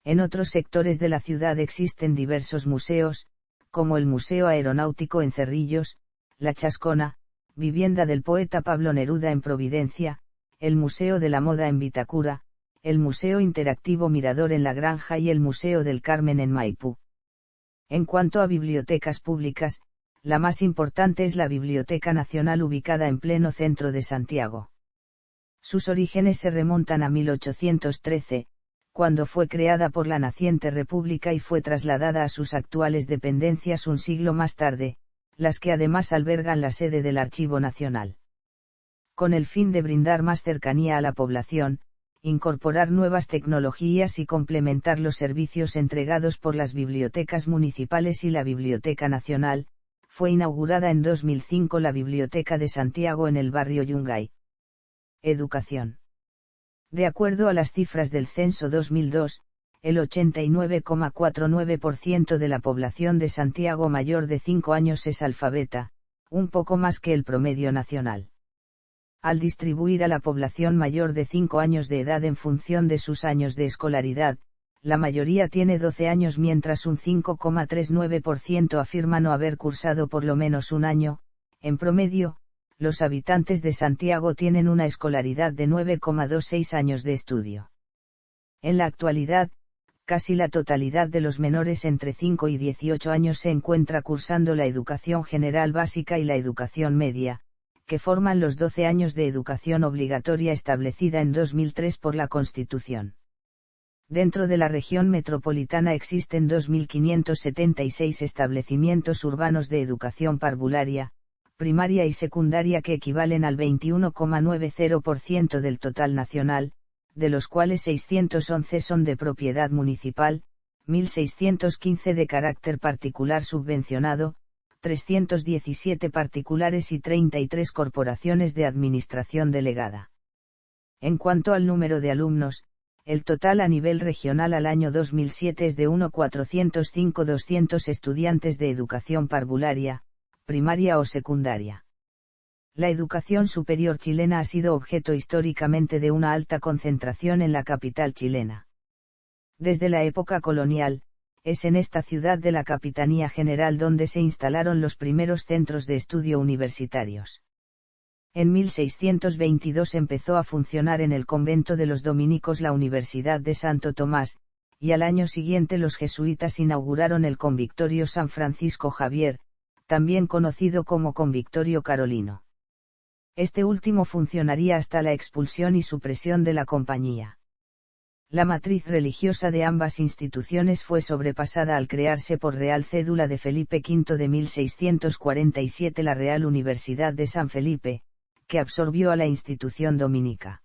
En otros sectores de la ciudad existen diversos museos, como el Museo Aeronáutico en Cerrillos, La Chascona, vivienda del poeta Pablo Neruda en Providencia, el Museo de la Moda en Vitacura, el Museo Interactivo Mirador en La Granja y el Museo del Carmen en Maipú. En cuanto a bibliotecas públicas, la más importante es la Biblioteca Nacional ubicada en pleno centro de Santiago. Sus orígenes se remontan a 1813, cuando fue creada por la naciente República y fue trasladada a sus actuales dependencias un siglo más tarde, las que además albergan la sede del Archivo Nacional. Con el fin de brindar más cercanía a la población, incorporar nuevas tecnologías y complementar los servicios entregados por las bibliotecas municipales y la Biblioteca Nacional, fue inaugurada en 2005 la Biblioteca de Santiago en el barrio Yungay. Educación. De acuerdo a las cifras del Censo 2002, el 89,49% de la población de Santiago mayor de 5 años es alfabeta, un poco más que el promedio nacional. Al distribuir a la población mayor de 5 años de edad en función de sus años de escolaridad, la mayoría tiene 12 años mientras un 5,39% afirma no haber cursado por lo menos un año. En promedio, los habitantes de Santiago tienen una escolaridad de 9,26 años de estudio. En la actualidad, casi la totalidad de los menores entre 5 y 18 años se encuentra cursando la educación general básica y la educación media, que forman los 12 años de educación obligatoria establecida en 2003 por la Constitución. Dentro de la región metropolitana existen 2.576 establecimientos urbanos de educación parvularia, primaria y secundaria que equivalen al 21,90% del total nacional, de los cuales 611 son de propiedad municipal, 1.615 de carácter particular subvencionado, 317 particulares y 33 corporaciones de administración delegada. En cuanto al número de alumnos, el total a nivel regional al año 2007 es de 1.405.200 estudiantes de educación parvularia, primaria o secundaria. La educación superior chilena ha sido objeto históricamente de una alta concentración en la capital chilena. Desde la época colonial, es en esta ciudad de la Capitanía General donde se instalaron los primeros centros de estudio universitarios. En 1622 empezó a funcionar en el convento de los dominicos la Universidad de Santo Tomás, y al año siguiente los jesuitas inauguraron el Convictorio San Francisco Javier, también conocido como Convictorio Carolino. Este último funcionaría hasta la expulsión y supresión de la compañía. La matriz religiosa de ambas instituciones fue sobrepasada al crearse por Real Cédula de Felipe V de 1647 la Real Universidad de San Felipe, que absorbió a la institución dominica.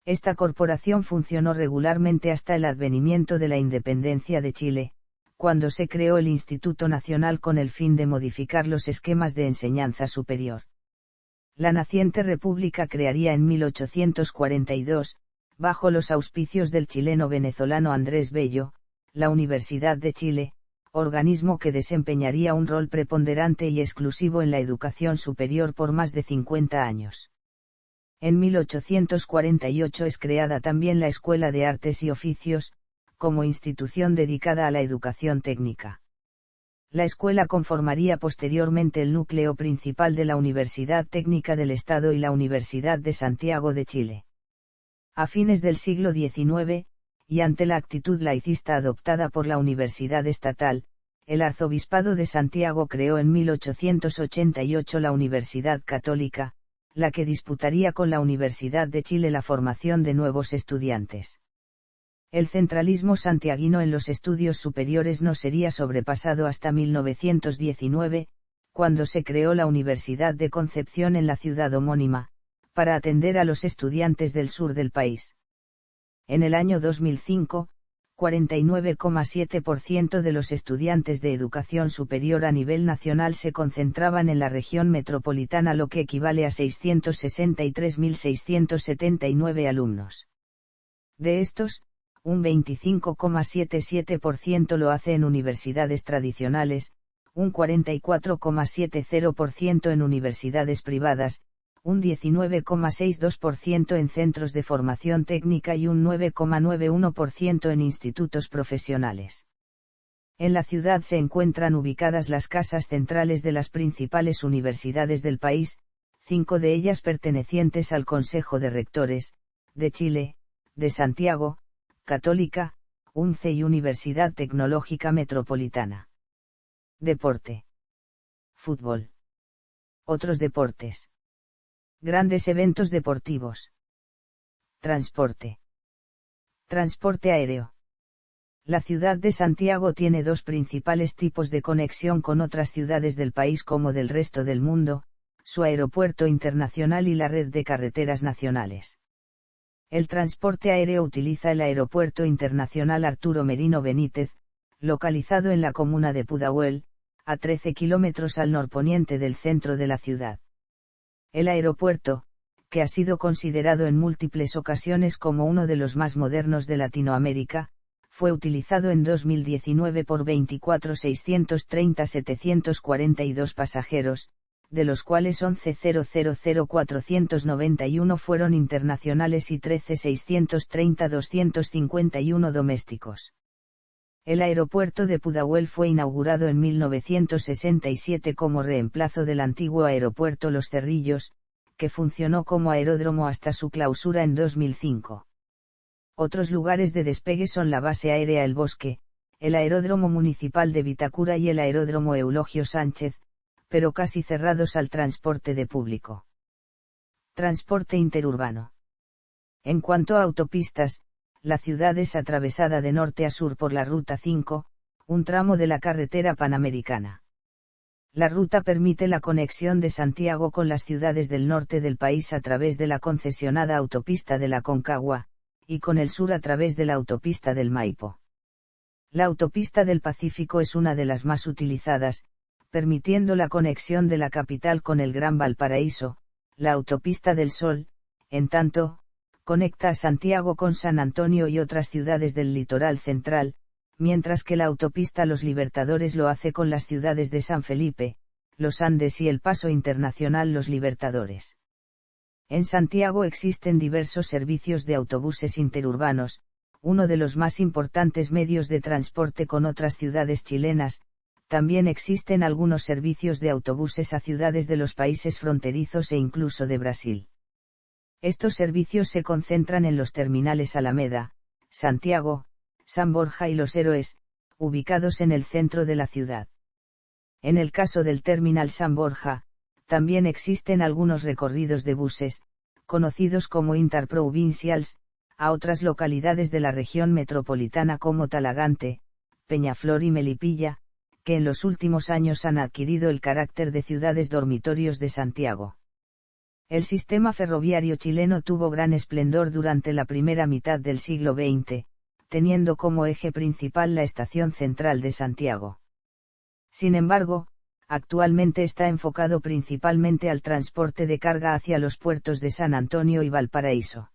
Esta corporación funcionó regularmente hasta el advenimiento de la independencia de Chile, cuando se creó el Instituto Nacional con el fin de modificar los esquemas de enseñanza superior. La naciente república crearía en 1842, bajo los auspicios del chileno-venezolano Andrés Bello, la Universidad de Chile, organismo que desempeñaría un rol preponderante y exclusivo en la educación superior por más de 50 años. En 1848 es creada también la Escuela de Artes y Oficios, como institución dedicada a la educación técnica. La escuela conformaría posteriormente el núcleo principal de la Universidad Técnica del Estado y la Universidad de Santiago de Chile. A fines del siglo XIX, y ante la actitud laicista adoptada por la Universidad Estatal, el Arzobispado de Santiago creó en 1888 la Universidad Católica, la que disputaría con la Universidad de Chile la formación de nuevos estudiantes. El centralismo santiaguino en los estudios superiores no sería sobrepasado hasta 1919, cuando se creó la Universidad de Concepción en la ciudad homónima, para atender a los estudiantes del sur del país. En el año 2005, 49,7% de los estudiantes de educación superior a nivel nacional se concentraban en la región metropolitana, lo que equivale a 663.679 alumnos. De estos, un 25,77% lo hace en universidades tradicionales, un 44,70% en universidades privadas, un 19,62% en centros de formación técnica y un 9,91% en institutos profesionales. En la ciudad se encuentran ubicadas las casas centrales de las principales universidades del país, 5 de ellas pertenecientes al Consejo de Rectores, de Chile, de Santiago, Católica, UNCE y Universidad Tecnológica Metropolitana. Deporte. Fútbol. Otros deportes. Grandes eventos deportivos. Transporte. Transporte aéreo. La ciudad de Santiago tiene dos principales tipos de conexión con otras ciudades del país como del resto del mundo, su aeropuerto internacional y la red de carreteras nacionales. El transporte aéreo utiliza el Aeropuerto Internacional Arturo Merino Benítez, localizado en la comuna de Pudahuel, a 13 kilómetros al norponiente del centro de la ciudad. El aeropuerto, que ha sido considerado en múltiples ocasiones como uno de los más modernos de Latinoamérica, fue utilizado en 2019 por 24.630.742 pasajeros, de los cuales 11.000.491 fueron internacionales y 13.630.251 domésticos. El aeropuerto de Pudahuel fue inaugurado en 1967 como reemplazo del antiguo aeropuerto Los Cerrillos, que funcionó como aeródromo hasta su clausura en 2005. Otros lugares de despegue son la base aérea El Bosque, el aeródromo municipal de Vitacura y el aeródromo Eulogio Sánchez, pero casi cerrados al transporte de público. Transporte interurbano. En cuanto a autopistas, la ciudad es atravesada de norte a sur por la Ruta 5, un tramo de la carretera panamericana. La ruta permite la conexión de Santiago con las ciudades del norte del país a través de la concesionada autopista de la Concagua, y con el sur a través de la autopista del Maipo. La autopista del Pacífico es una de las más utilizadas, permitiendo la conexión de la capital con el Gran Valparaíso. La autopista del Sol, en tanto, conecta a Santiago con San Antonio y otras ciudades del litoral central, mientras que la autopista Los Libertadores lo hace con las ciudades de San Felipe, Los Andes y el Paso Internacional Los Libertadores. En Santiago existen diversos servicios de autobuses interurbanos, uno de los más importantes medios de transporte con otras ciudades chilenas. También existen algunos servicios de autobuses a ciudades de los países fronterizos e incluso de Brasil. Estos servicios se concentran en los terminales Alameda, Santiago, San Borja y Los Héroes, ubicados en el centro de la ciudad. En el caso del terminal San Borja, también existen algunos recorridos de buses, conocidos como interprovincials, a otras localidades de la región metropolitana como Talagante, Peñaflor y Melipilla, que en los últimos años han adquirido el carácter de ciudades dormitorios de Santiago. El sistema ferroviario chileno tuvo gran esplendor durante la primera mitad del siglo XX, teniendo como eje principal la estación central de Santiago. Sin embargo, actualmente está enfocado principalmente al transporte de carga hacia los puertos de San Antonio y Valparaíso.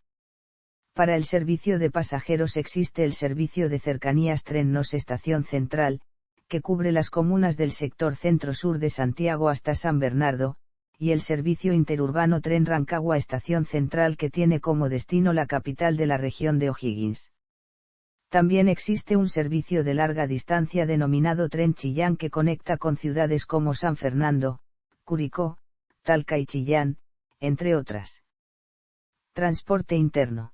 Para el servicio de pasajeros existe el servicio de cercanías Tren Nos Estación Central, que cubre las comunas del sector centro-sur de Santiago hasta San Bernardo, y el servicio interurbano Tren Rancagua Estación Central que tiene como destino la capital de la región de O'Higgins. También existe un servicio de larga distancia denominado Tren Chillán que conecta con ciudades como San Fernando, Curicó, Talca y Chillán, entre otras. Transporte interno.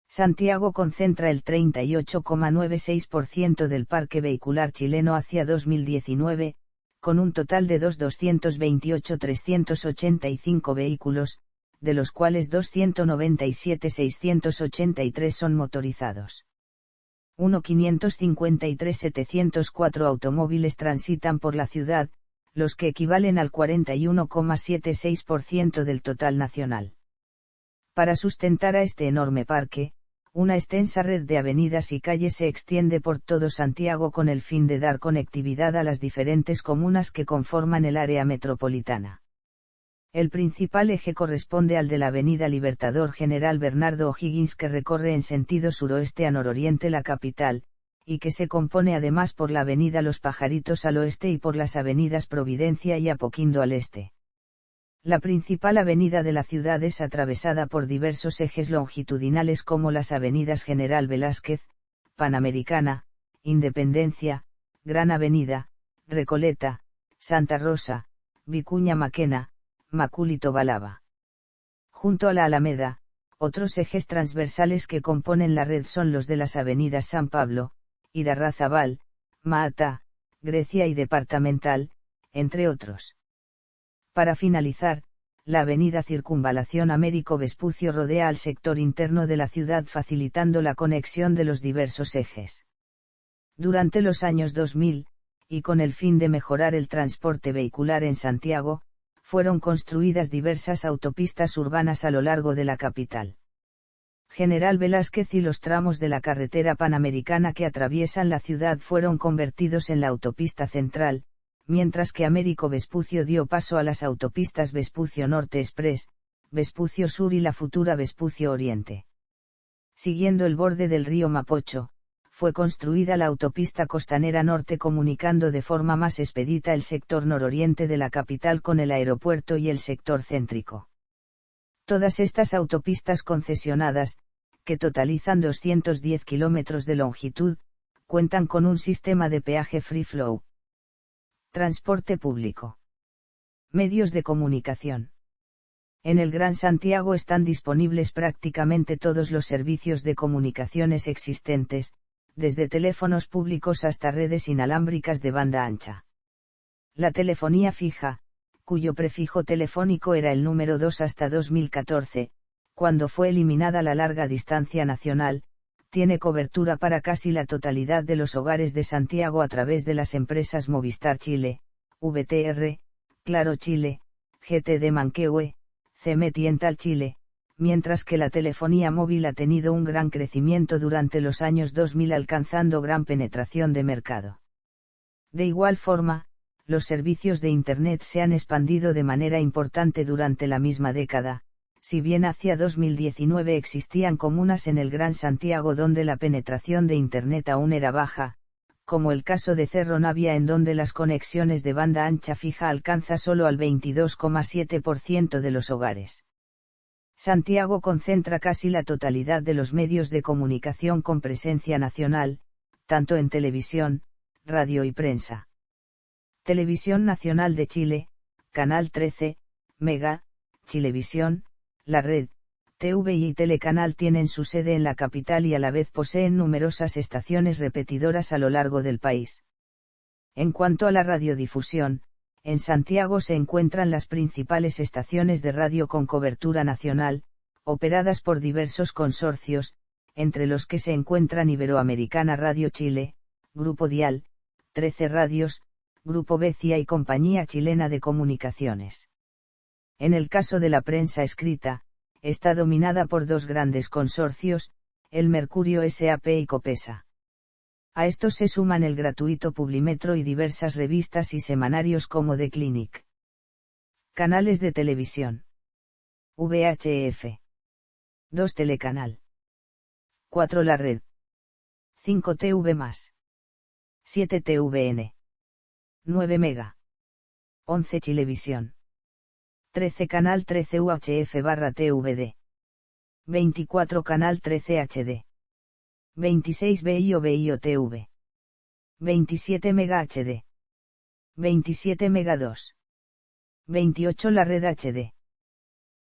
Santiago concentra el 38,96% del parque vehicular chileno hacia 2019, con un total de 228.385 vehículos, de los cuales 297.683 son motorizados. 1.553.704 automóviles transitan por la ciudad, los que equivalen al 41,76% del total nacional. Para sustentar a este enorme parque, una extensa red de avenidas y calles se extiende por todo Santiago con el fin de dar conectividad a las diferentes comunas que conforman el área metropolitana. El principal eje corresponde al de la Avenida Libertador General Bernardo O'Higgins que recorre en sentido suroeste a nororiente la capital, y que se compone además por la Avenida Los Pajaritos al oeste y por las avenidas Providencia y Apoquindo al este. La principal avenida de la ciudad es atravesada por diversos ejes longitudinales como las avenidas General Velázquez, Panamericana, Independencia, Gran Avenida, Recoleta, Santa Rosa, Vicuña Maquena, Macul y Tobalaba. Junto a la Alameda, otros ejes transversales que componen la red son los de las avenidas San Pablo, Irarrázaval, Maata, Grecia y Departamental, entre otros. Para finalizar, la avenida Circunvalación Américo Vespucio rodea al sector interno de la ciudad facilitando la conexión de los diversos ejes. Durante los años 2000, y con el fin de mejorar el transporte vehicular en Santiago, fueron construidas diversas autopistas urbanas a lo largo de la capital. General Velázquez y los tramos de la carretera panamericana que atraviesan la ciudad fueron convertidos en la autopista central, mientras que Américo Vespucio dio paso a las autopistas Vespucio Norte Express, Vespucio Sur y la futura Vespucio Oriente. Siguiendo el borde del río Mapocho, fue construida la autopista Costanera Norte comunicando de forma más expedita el sector nororiente de la capital con el aeropuerto y el sector céntrico. Todas estas autopistas concesionadas, que totalizan 210 kilómetros de longitud, cuentan con un sistema de peaje free flow. Transporte público. Medios de comunicación. En el Gran Santiago están disponibles prácticamente todos los servicios de comunicaciones existentes, desde teléfonos públicos hasta redes inalámbricas de banda ancha. La telefonía fija, cuyo prefijo telefónico era el número 2 hasta 2014, cuando fue eliminada la larga distancia nacional, tiene cobertura para casi la totalidad de los hogares de Santiago a través de las empresas Movistar Chile, VTR, Claro Chile, GTD Manquehue, CEMET y Entel Chile, mientras que la telefonía móvil ha tenido un gran crecimiento durante los años 2000 alcanzando gran penetración de mercado. De igual forma, los servicios de Internet se han expandido de manera importante durante la misma década, si bien hacia 2019 existían comunas en el Gran Santiago donde la penetración de Internet aún era baja, como el caso de Cerro Navia en donde las conexiones de banda ancha fija alcanza solo al 22,7% de los hogares. Santiago concentra casi la totalidad de los medios de comunicación con presencia nacional, tanto en televisión, radio y prensa. Televisión Nacional de Chile, Canal 13, Mega, Chilevisión, La Red, TV y Telecanal tienen su sede en la capital y a la vez poseen numerosas estaciones repetidoras a lo largo del país. En cuanto a la radiodifusión, en Santiago se encuentran las principales estaciones de radio con cobertura nacional, operadas por diversos consorcios, entre los que se encuentran Iberoamericana Radio Chile, Grupo Dial, 13 Radios, Grupo Becia y Compañía Chilena de Comunicaciones. En el caso de la prensa escrita, está dominada por dos grandes consorcios, el Mercurio SAP y Copesa. A estos se suman el gratuito Publimetro y diversas revistas y semanarios como The Clinic. Canales de televisión. VHF. 2 Telecanal. 4 La Red. 5 TV+. 7 TVN. 9 Mega. 11 Chilevisión. 13 Canal 13 UHF/TVD. 24 Canal 13 HD. 26 BIO TV. 27 Mega HD. 27 Mega 2. 28 La Red HD.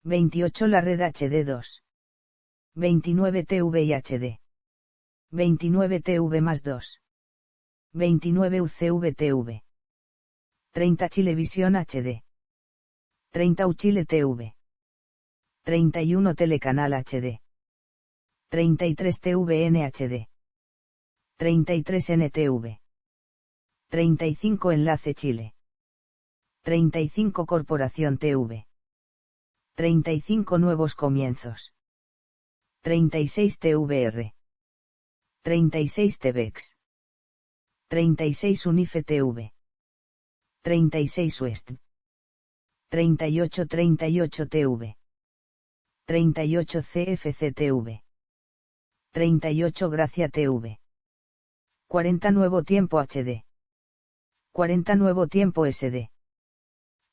28 La Red HD 2. 29 TV y HD. 29 TV+2. 29 UCV TV. 30 Chilevisión HD. 30 Uchile TV. 31 Telecanal HD. 33 TVN HD. 33 NTV. 35 Enlace Chile. 35 Corporación TV. 35 Nuevos Comienzos. 36 TVR. 36 TVEX. 36 Unife TV. 36 West. 38 TV. 38 CFC TV. 38 Gracia TV. 40 Nuevo Tiempo HD. 40 Nuevo Tiempo SD.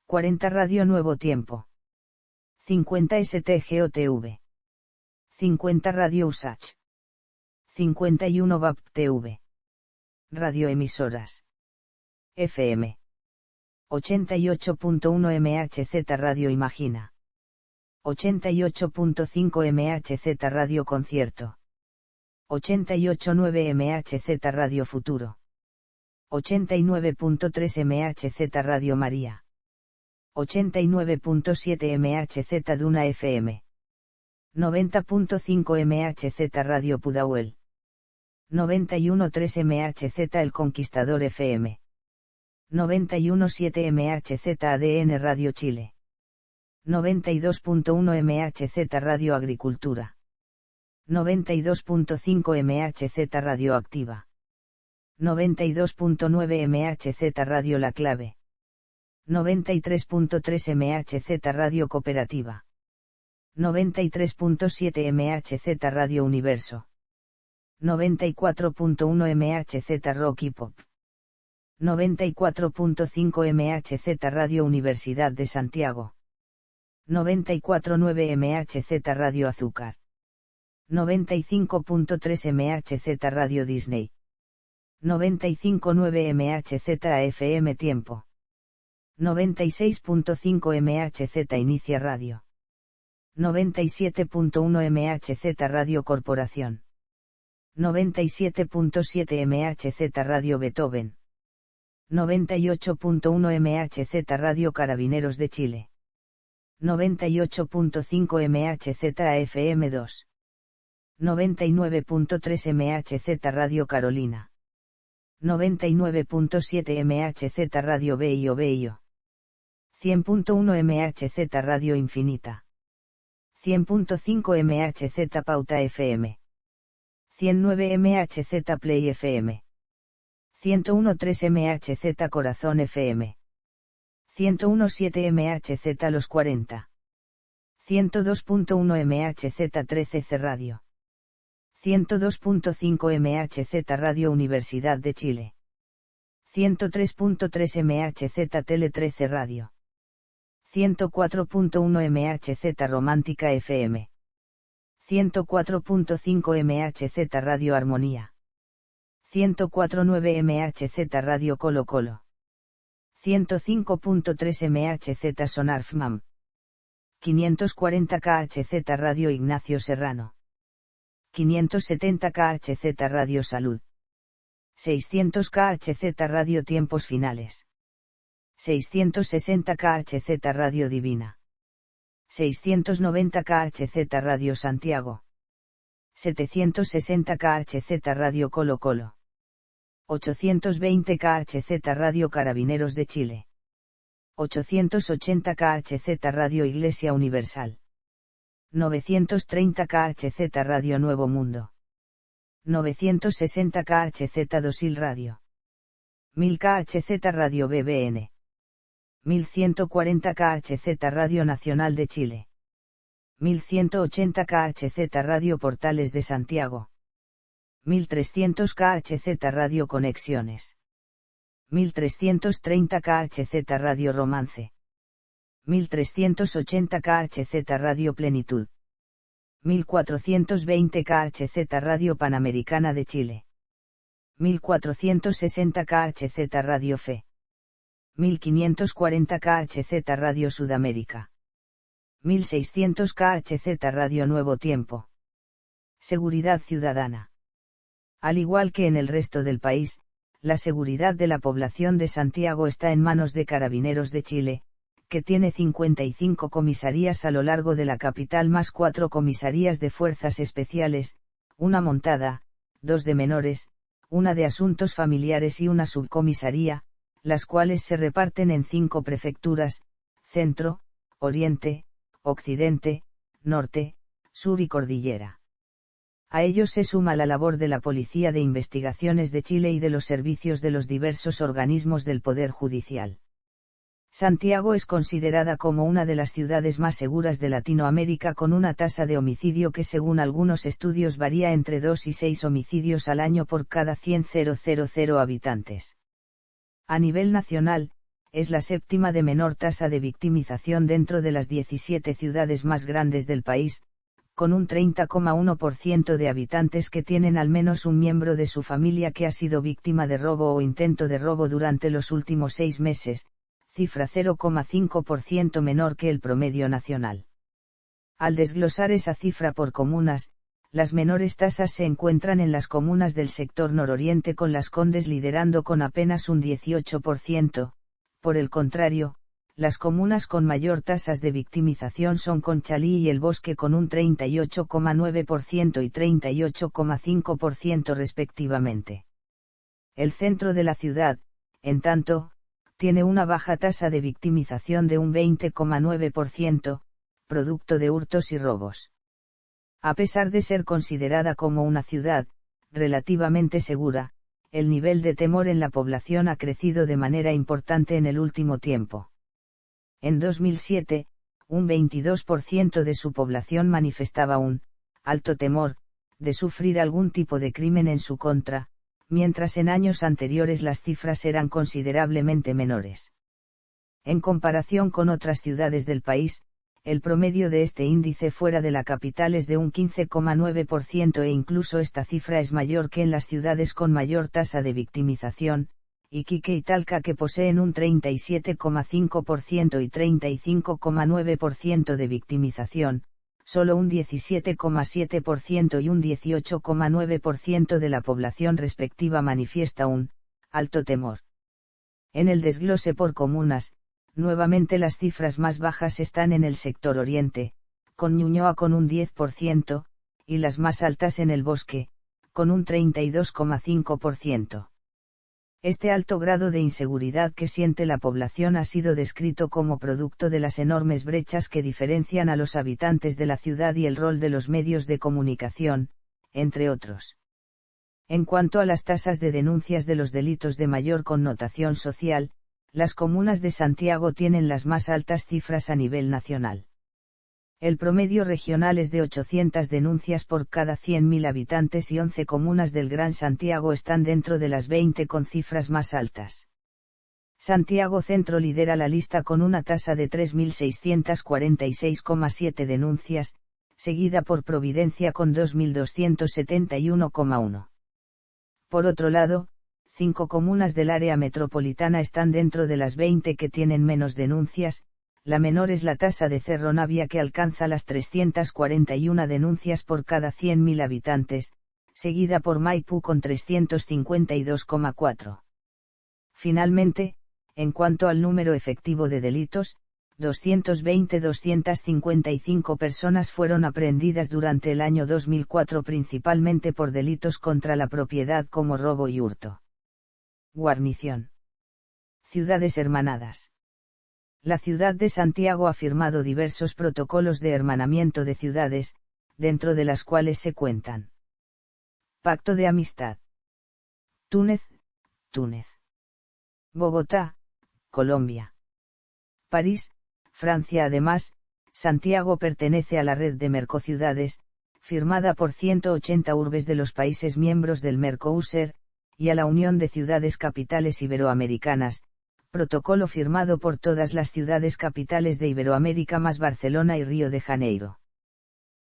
40 Radio Nuevo Tiempo. 50 STGO TV. 50 Radio Usach. 51 VAP TV. Radioemisoras. FM. 88.1 MHZ Radio Imagina. 88.5 MHZ Radio Concierto. 88.9 MHZ Radio Futuro. 89.3 MHZ Radio María. 89.7 MHZ Duna FM. 90.5 MHZ Radio Pudahuel. 91.3 MHZ El Conquistador FM. 91.7 MHZ ADN Radio Chile. 92.1 MHZ Radio Agricultura. 92.5 MHZ Radio Activa. 92.9 MHZ Radio La Clave. 93.3 MHZ Radio Cooperativa. 93.7 MHZ Radio Universo. 94.1 MHZ Rock y Pop. 94.5 MHZ Radio Universidad de Santiago. 94.9 MHZ Radio Azúcar. 95.3 MHZ Radio Disney. 95.9 MHZ AFM Tiempo. 96.5 MHZ Inicia Radio. 97.1 MHZ Radio Corporación. 97.7 MHZ Radio Beethoven. 98.1 MHz Radio Carabineros de Chile. 98.5 MHz AFM 2. 99.3 MHz Radio Carolina. 99.7 MHz Radio Beio Beio. 100.1 MHz Radio Infinita. 100.5 MHz Pauta FM. 109 MHz Play FM. 101.3 MHz Corazón FM. 101.7 MHz Los 40. 102.1 MHz 13C Radio. 102.5 MHz Radio Universidad de Chile. 103.3 MHz Tele 13 Radio. 104.1 MHz Romántica FM. 104.5 MHz Radio Armonía. 104.9 MHz Radio Colo Colo. 105.3 MHz Sonar FMAM. 540 KHZ Radio Ignacio Serrano. 570 KHZ Radio Salud. 600 KHZ Radio Tiempos Finales. 660 KHZ Radio Divina. 690 KHZ Radio Santiago. 760 KHZ Radio Colo Colo. 820 KHZ Radio Carabineros de Chile. 880 KHZ Radio Iglesia Universal. 930 KHZ Radio Nuevo Mundo. 960 KHZ Dosil Radio. 1000 KHZ Radio BBN. 1140 KHZ Radio Nacional de Chile. 1180 KHZ Radio Portales de Santiago. 1300 KHZ Radio Conexiones. 1330 KHZ Radio Romance. 1380 KHZ Radio Plenitud. 1420 KHZ Radio Panamericana de Chile. 1460 KHZ Radio Fe. 1540 KHZ Radio Sudamérica. 1600 KHZ Radio Nuevo Tiempo. Seguridad ciudadana. Al igual que en el resto del país, la seguridad de la población de Santiago está en manos de Carabineros de Chile, que tiene 55 comisarías a lo largo de la capital más 4 comisarías de fuerzas especiales, una montada, 2 de menores, una de asuntos familiares y una subcomisaría, las cuales se reparten en 5 prefecturas: Centro, Oriente, Occidente, Norte, Sur y Cordillera. A ello se suma la labor de la Policía de Investigaciones de Chile y de los servicios de los diversos organismos del Poder Judicial. Santiago es considerada como una de las ciudades más seguras de Latinoamérica, con una tasa de homicidio que según algunos estudios varía entre 2 y 6 homicidios al año por cada 100.000 habitantes. A nivel nacional, es la séptima de menor tasa de victimización dentro de las 17 ciudades más grandes del país, con un 30,1% de habitantes que tienen al menos un miembro de su familia que ha sido víctima de robo o intento de robo durante los últimos 6 meses, cifra 0,5% menor que el promedio nacional. Al desglosar esa cifra por comunas, las menores tasas se encuentran en las comunas del sector nororiente, con Las Condes liderando con apenas un 18%, por el contrario, las comunas con mayor tasas de victimización son Conchalí y El Bosque con un 38,9% y 38,5% respectivamente. El centro de la ciudad, en tanto, tiene una baja tasa de victimización de un 20,9%, producto de hurtos y robos. A pesar de ser considerada como una ciudad relativamente segura, el nivel de temor en la población ha crecido de manera importante en el último tiempo. En 2007, un 22% de su población manifestaba un alto temor de sufrir algún tipo de crimen en su contra, mientras en años anteriores las cifras eran considerablemente menores. En comparación con otras ciudades del país, el promedio de este índice fuera de la capital es de un 15,9% e incluso esta cifra es mayor que en las ciudades con mayor tasa de victimización, Iquique y Talca, que poseen un 37,5% y 35,9% de victimización, solo un 17,7% y un 18,9% de la población respectiva manifiesta un alto temor. En el desglose por comunas, nuevamente las cifras más bajas están en el sector oriente, con Ñuñoa con un 10%, y las más altas en el Bosque, con un 32,5%. Este alto grado de inseguridad que siente la población ha sido descrito como producto de las enormes brechas que diferencian a los habitantes de la ciudad y el rol de los medios de comunicación, entre otros. En cuanto a las tasas de denuncias de los delitos de mayor connotación social, las comunas de Santiago tienen las más altas cifras a nivel nacional. El promedio regional es de 800 denuncias por cada 100.000 habitantes y 11 comunas del Gran Santiago están dentro de las 20 con cifras más altas. Santiago Centro lidera la lista con una tasa de 3.646,7 denuncias, seguida por Providencia con 2.271,1. Por otro lado, 5 comunas del área metropolitana están dentro de las 20 que tienen menos denuncias. La menor es la tasa de Cerro Navia que alcanza las 341 denuncias por cada 100.000 habitantes, seguida por Maipú con 352,4. Finalmente, en cuanto al número efectivo de delitos, 255 personas fueron aprehendidas durante el año 2004 principalmente por delitos contra la propiedad como robo y hurto. Guarnición. Ciudades hermanadas. La ciudad de Santiago ha firmado diversos protocolos de hermanamiento de ciudades, dentro de las cuales se cuentan: Pacto de Amistad. Túnez, Túnez. Bogotá, Colombia. París, Francia. Además, Santiago pertenece a la red de Mercociudades, firmada por 180 urbes de los países miembros del Mercosur, y a la Unión de Ciudades Capitales Iberoamericanas, protocolo firmado por todas las ciudades capitales de Iberoamérica más Barcelona y Río de Janeiro.